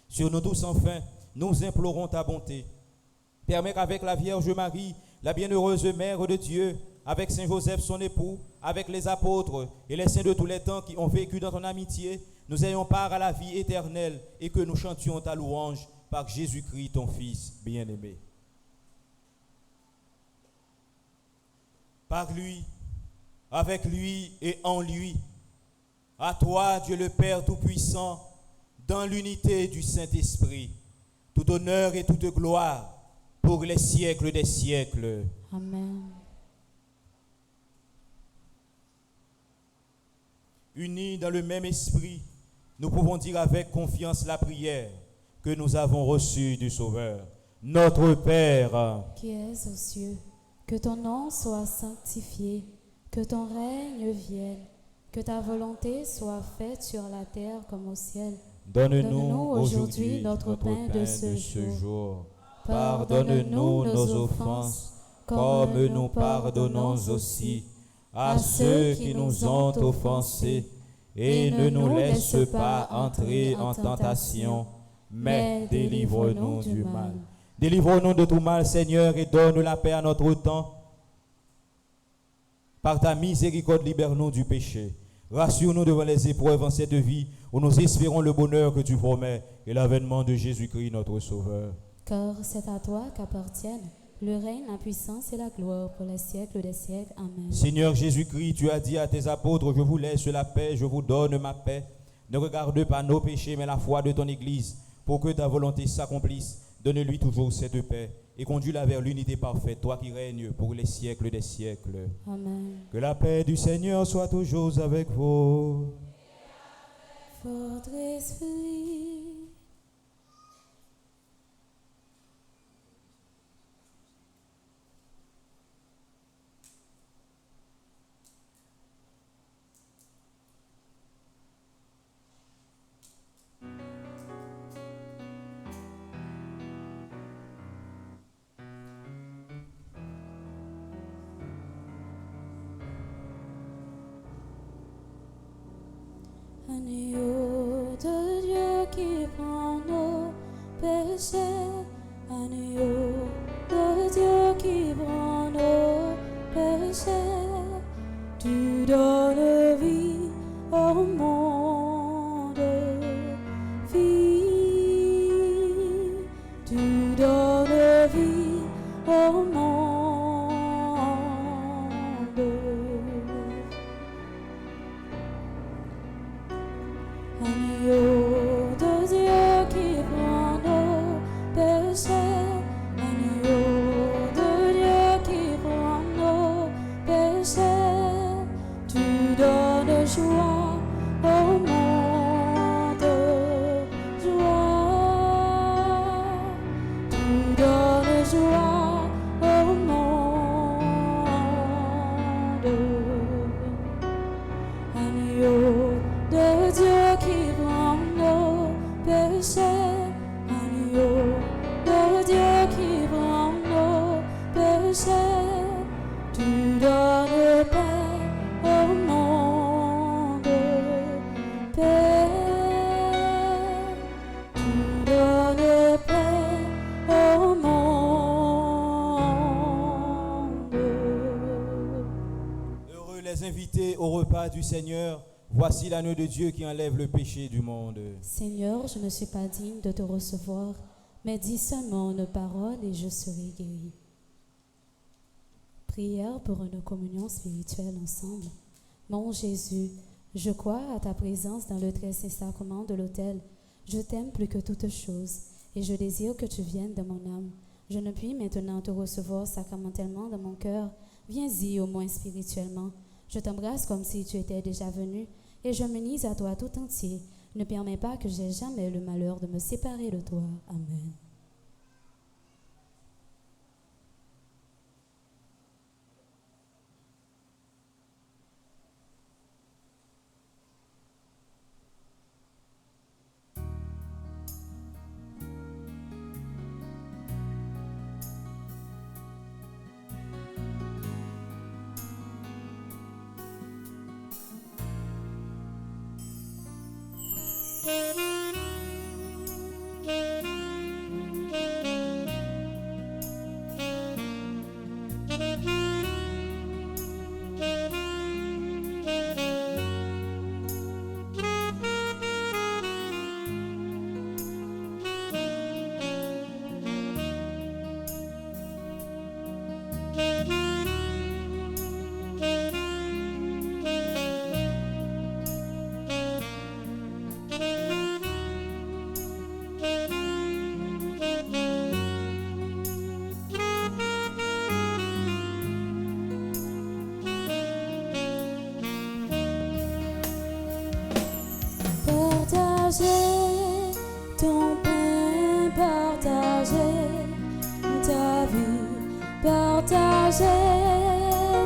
Sur nous tous, enfin, nous implorons ta bonté. Permets qu'avec la Vierge Marie, la bienheureuse Mère de Dieu, avec Saint Joseph son époux, avec les apôtres et les saints de tous les temps qui ont vécu dans ton amitié, nous ayons part à la vie éternelle et que nous chantions ta louange par Jésus-Christ, ton Fils bien-aimé. Par lui, avec lui et en lui, à toi, Dieu le Père Tout-Puissant, dans l'unité du Saint-Esprit, tout honneur et toute gloire pour les siècles des siècles. Amen. Unis dans le même esprit, nous pouvons dire avec confiance la prière que nous avons reçue du Sauveur. Notre Père, Qui es aux cieux, que ton nom soit sanctifié, que ton règne vienne, que ta volonté soit faite sur la terre comme au ciel. donne-nous aujourd'hui notre pain de ce jour. Pardonne-nous nos offenses, comme nous pardonnons aussi à ceux qui nous ont offensés, et ne nous laisse pas entrer en tentation, mais délivre-nous du mal. Délivre-nous de tout mal, Seigneur, et donne la paix à notre temps. Par ta miséricorde, libère-nous du péché. Rassure-nous devant les épreuves en cette vie, où nous espérons le bonheur que tu promets et l'avènement de Jésus-Christ, notre Sauveur. Car c'est à toi qu'appartiennent le règne, la puissance et la gloire pour les siècles des siècles. Amen. Seigneur Jésus-Christ, tu as dit à tes apôtres, je vous laisse la paix, je vous donne ma paix. Ne regarde pas nos péchés, mais la foi de ton Église. pour que ta volonté s'accomplisse. Donne-lui toujours cette paix et conduis-la vers l'unité parfaite, toi qui règnes pour les siècles des siècles. Amen. Que la paix du Seigneur soit toujours avec vous. Votre esprit. Agneau de Dieu qui prend nos péchés, agneau de Dieu qui prend nos péchés, tu donnes vie au monde, vie, tu donnes vie au monde. Agneau de Dieu qui prend nos péchés, agneau de Dieu qui prend nos péchés, tu donnes joie au monde, joie, tu donnes joie au monde. Agneau de Dieu qui prend nos péchés, agneau de Dieu qui prend nos péchés, tu donnes paix au monde, paix, tu donnes paix au monde. Heureux les invités au repas du Seigneur. Voici l'agneau de Dieu qui enlève le péché du monde. Seigneur, je ne suis pas digne de te recevoir, mais dis seulement une parole et je serai guéri. Prière pour une communion spirituelle ensemble. Mon Jésus, je crois à ta présence dans le très saint sacrement de l'autel. Je t'aime plus que toute chose et je désire que tu viennes dans mon âme. Je ne puis maintenant te recevoir sacramentellement dans mon cœur. Viens-y au moins spirituellement. Je t'embrasse comme si tu étais déjà venu et je m'unis à toi tout entier. Ne permets pas que j'aie jamais le malheur de me séparer de toi. Amen. Partager ton pain, partager ta vie, partager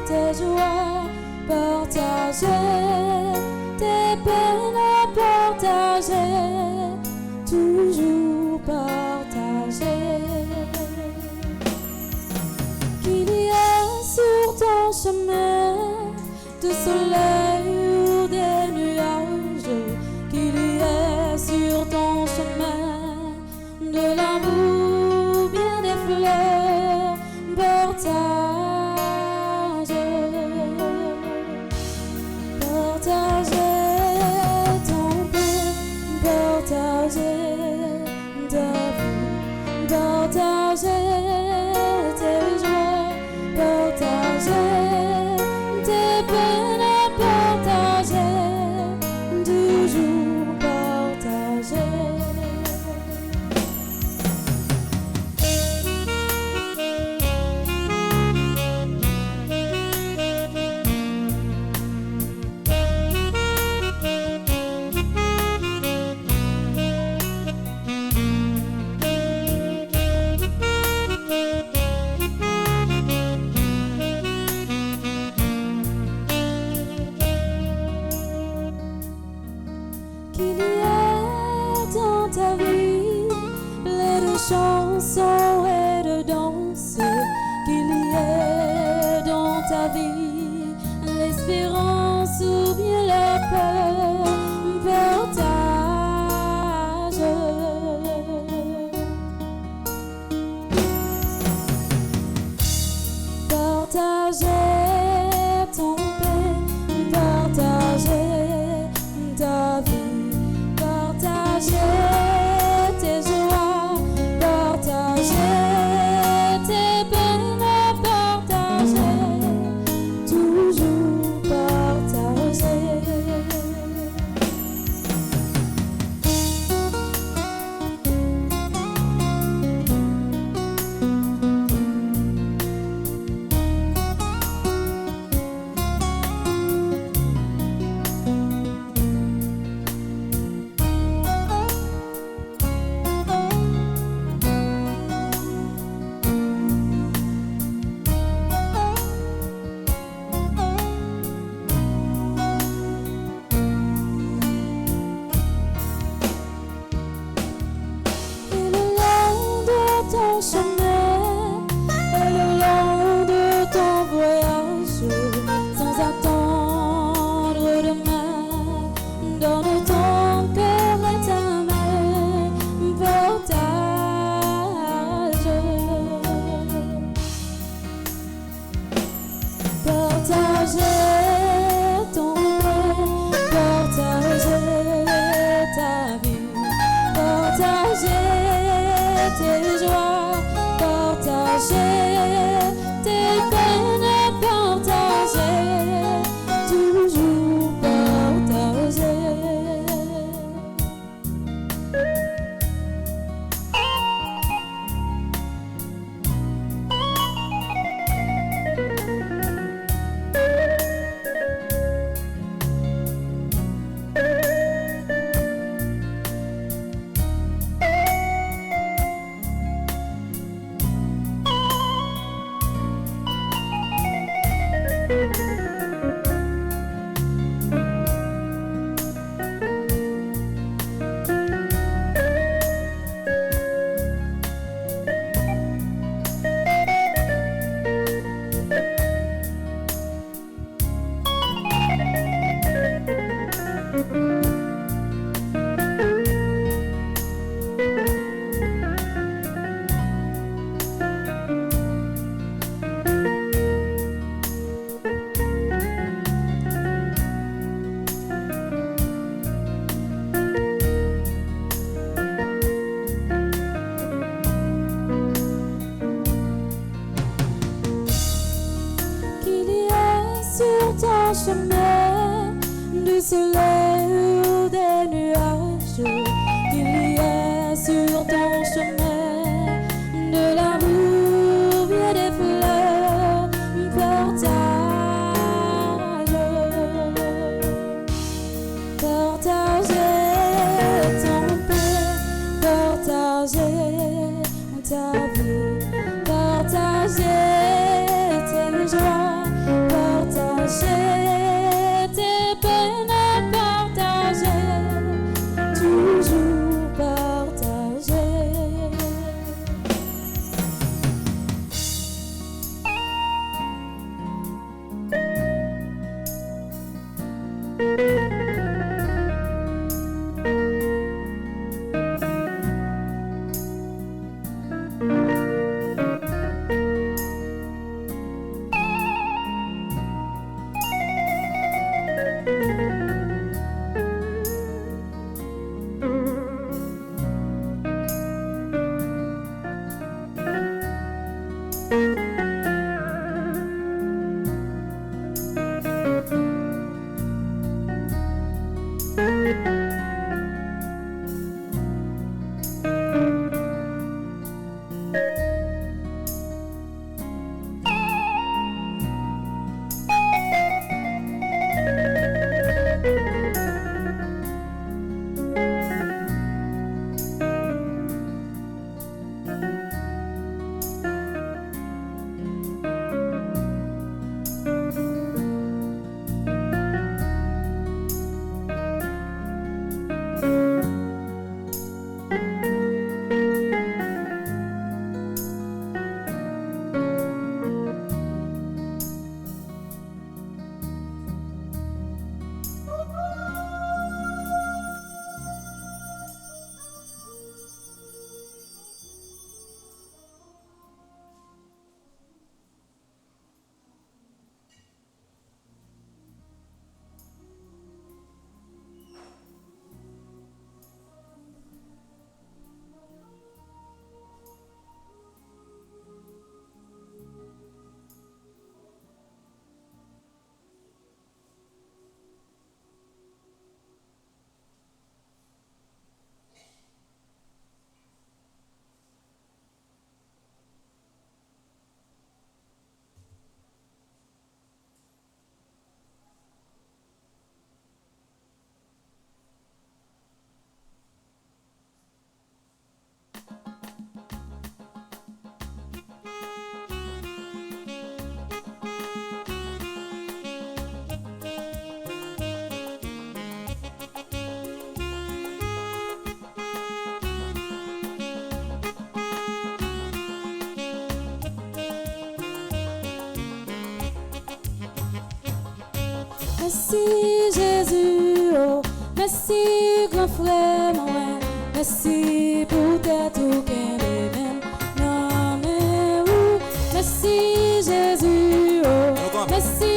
tes joies, partager tes peines, partager, toujours partager. Qu'il y ait sur ton chemin du soleil ou des nuages, qu'il y ait sur ton chemin de l'amour, bien des fleurs, partage, partager ton pain, partager ta vie, partager tes joies, partager tes peines, partager ton pain, partager ta vie, partager tes joies, partager tes peines, partager, toujours partager. Qu'il y ait sur ton chemin du soleil ou des nuages, qu'il y ait sur ton chemin de l'amour et des fleurs, partage, partager ton pain, partager ta vie, partager tes joies, partager tes peines, partager, toujours partager. Merci Jésus, oh, merci grand frère, moi, merci pour tes tout qu'elle même. Non, mais oui, merci Jésus, oh, Seigneur. Merci,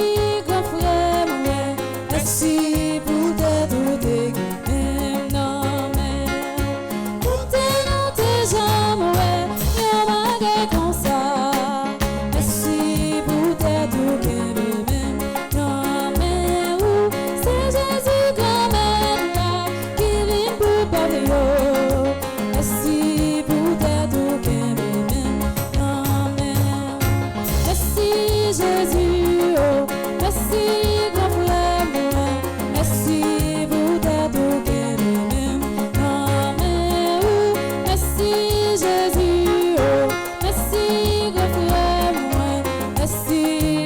grand frère, ouais. Merci pour tes doutes et même non, mais pour tes jambes, ouais. Y'a malgré comme ça. Merci pour tes doutes et même non, mais où c'est Jésus quand même là qui vient pour parler. Merci pour tes doutes et même non, mais merci Jésus, oh, merci grand frère, merci pour ta douce même, non mais où, merci Jésus, oh, merci grand frère, merci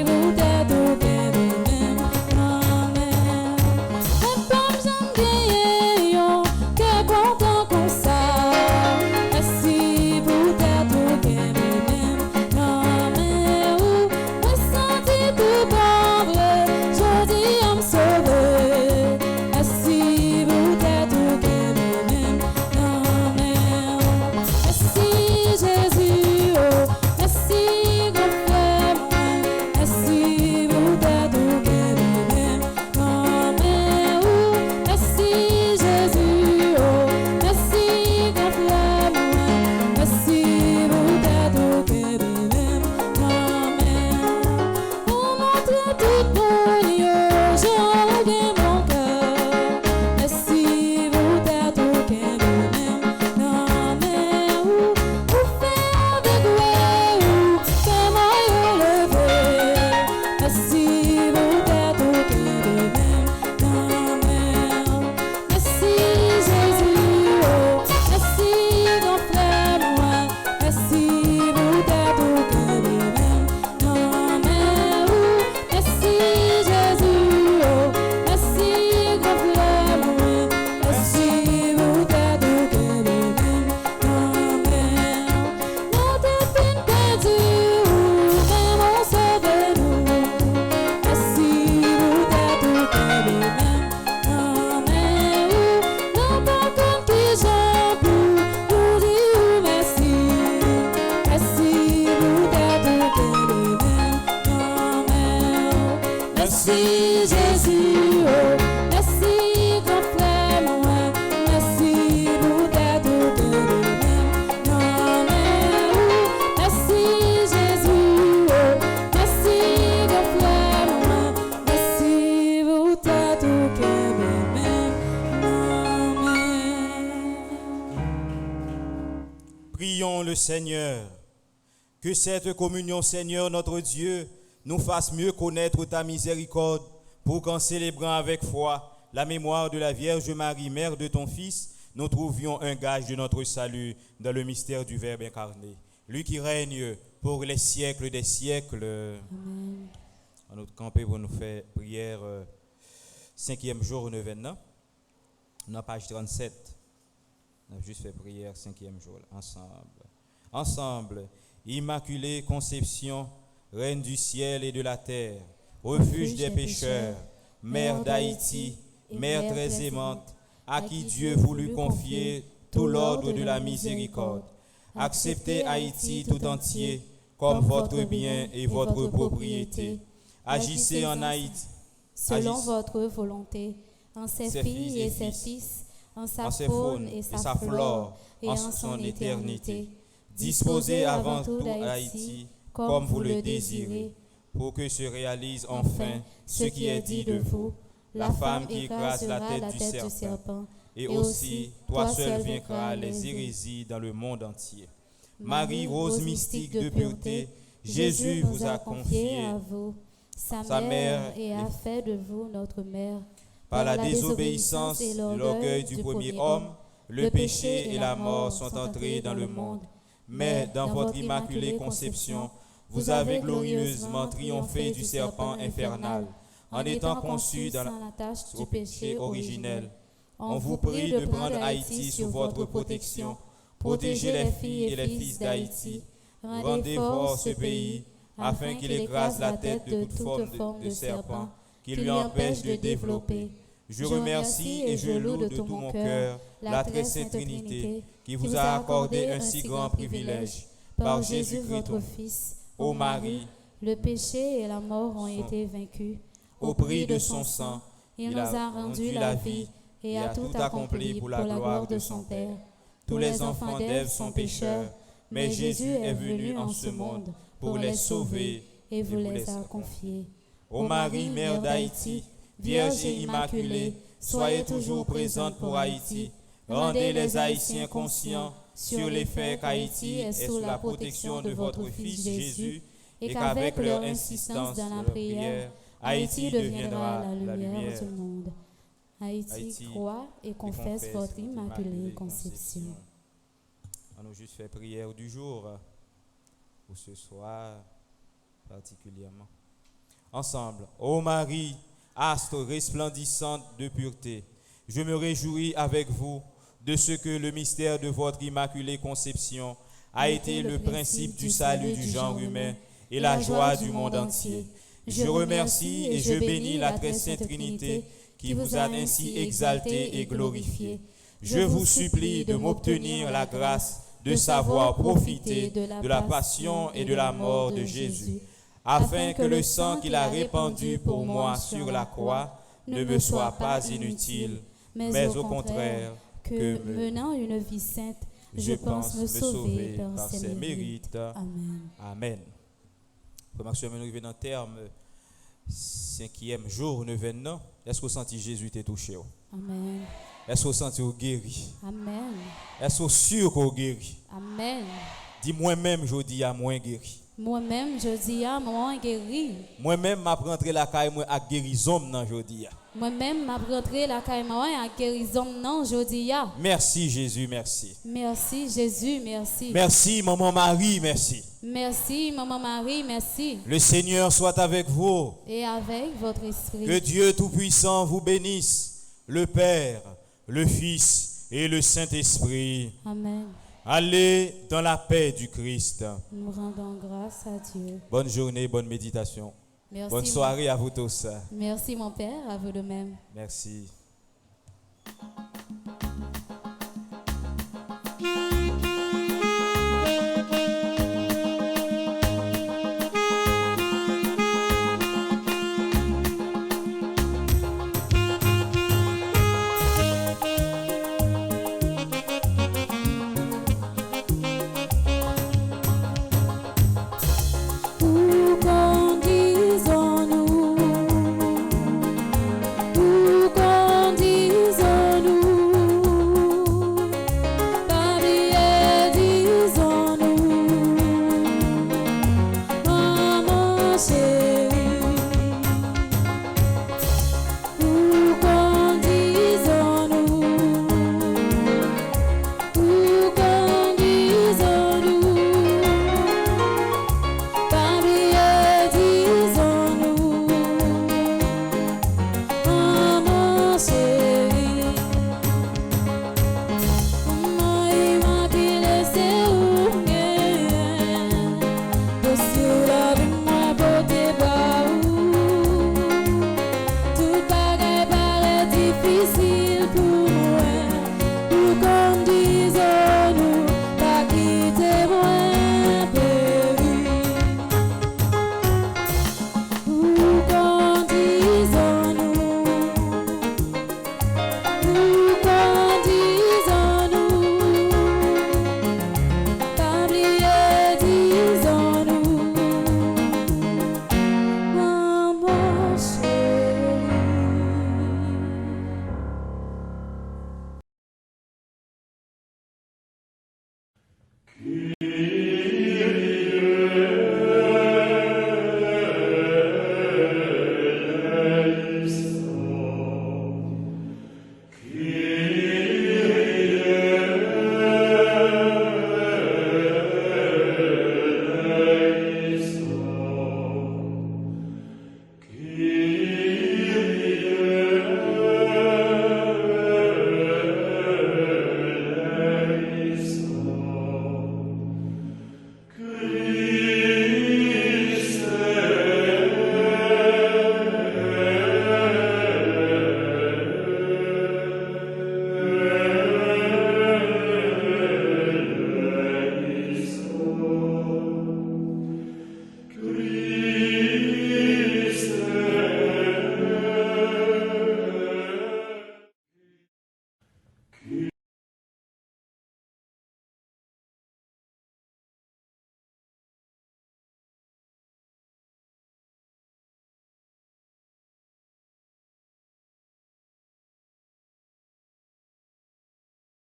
pour ta douce même, non mais comme j'aime bien, t'es content comme ça, merci pour ta douce même, non mais où, moi senti tout pauvre, je dis à me sauver, merci pour ta douce même, non mais merci Jésus, oh, merci grand frère, merci pour ta douce même, non mais où, merci Jésus, oh, merci grand frère, merci pour ta douce même, non mais pour montrer tout mon Dieu, j'en bien mon cœur, merci pour ta douce même, non mais où, pour faire avec où, comment lever, merci pour ta douce même, non mais merci Jésus, oh, merci grand frère, merci pour ta douce même, non mais où, merci Jésus, oh, merci grand frère, merci pour ta douce même, non mais nous t'es perdu, mais mon sauve-nous, merci pour ta douce même, non mais où, non pas comme qui j'en pour nous dire merci, merci pour ta douce même, non mais merci Jésus, oh, merci grand frère, merci pour ta douce même, non mais où, merci Jésus, oh, merci grand frère, merci pour ta douce même, non mais Prions le Seigneur. Que cette communion, Seigneur notre Dieu, nous fasse mieux connaître ta miséricorde, pour qu'en célébrant avec foi la mémoire de la Vierge Marie, mère de ton Fils, nous trouvions un gage de notre salut dans le mystère du Verbe incarné. Lui qui règne pour les siècles des siècles. Amen. On nous camper pour nous faire prière 5e jour maintenant. On a page 37. On a juste fait prière 5e jour ensemble. Ensemble, Immaculée Conception, Reine du ciel et de la terre, refuge des pécheurs, Mère d'Haïti, Mère très aimante, à qui Dieu voulut confier tout l'ordre de la miséricorde. Acceptez Haïti tout entier comme votre bien et votre propriété. Agissez en Haïti selon votre volonté, en ses filles et ses fils, en sa faune et sa flore, et en son éternité. Disposez avant tout Haïti comme vous le désirez, pour que se réalise enfin ce qui est dit de vous, la femme qui écrase la tête du serpent, et aussi toi seul vaincras les hérésies dans le monde entier. Marie, rose mystique de pureté, Jésus vous a confié à vous sa mère et a fait de vous notre mère. Par la désobéissance et l'orgueil du premier homme, le péché et la mort sont entrés dans le monde. Mais dans votre immaculée conception, vous avez glorieusement triomphé du serpent infernal, en étant conçu dans la tâche du péché originel. On vous prie de prendre Haïti sous votre protection, protégez les filles et les fils d'Haïti, rendez fort ce pays, afin qu'il écrase la tête de toute forme de serpent qui lui empêche de développer. Je remercie et je loue de tout mon cœur la très sainte Trinité qui vous a accordé un si grand privilège. Par Jésus-Christ, votre Fils, ô Marie, Le péché et la mort ont été vaincus. Au prix de son sang, il nous a rendu la vie et a tout accompli pour la gloire de son Père. Tous les enfants d'Ève sont pécheurs, mais Jésus est venu en ce monde pour les sauver et vous les a confiés. Ô Marie, Mère d'Haïti, Vierge et Immaculée, soyez toujours présente pour Haïti. Rendez les Haïtiens conscients sur les faits qu'Haïti est sous la protection de votre Fils Jésus et qu'avec leur insistance dans la prière, Haïti deviendra la lumière du monde. Haïti croit et confesse votre immaculée conception. On nous juste fait prière du jour pour ce soir particulièrement. Ensemble, ô Marie, astre resplendissante de pureté, je me réjouis avec vous de ce que le mystère de votre immaculée conception a été le principe du salut du genre humain et la joie du monde entier. Je remercie et je bénis la très sainte Trinité qui vous a ainsi exalté et glorifié. Je vous supplie de m'obtenir la grâce de savoir profiter de la passion et de la mort de Jésus, afin que le sang qu'il a répandu pour moi sur la croix ne me soit pas inutile, mais au contraire, que menant une vie sainte, je pense me sauver par ses mérites. Amen. Amen. Frère nous arrivons dans le terme 5e jour, 9e. Est-ce que vous sentez Jésus t'a touché? Amen. Est-ce que vous sentez guéri? Amen. Est-ce que vous sûr qu'on guéri? Amen. Dis moi-même, je dis à moins guéri. Moi-même, je dis à moi guéri. Moi-même, m'a rentré la caille moi à guérison non je dis. Moi-même, m'a rentré la caille moi à guérison non je dis. Merci Jésus, merci. Merci Jésus, merci. Merci maman Marie, merci. Merci maman Marie, merci. Le Seigneur soit avec vous. Et avec votre esprit. Que Dieu Tout-Puissant vous bénisse, le Père, le Fils et le Saint-Esprit. Amen. Allez dans la paix du Christ. Nous rendons grâce à Dieu. Bonne journée, bonne méditation. Merci, bonne soirée à vous tous. Merci mon Père, à vous de même. Merci.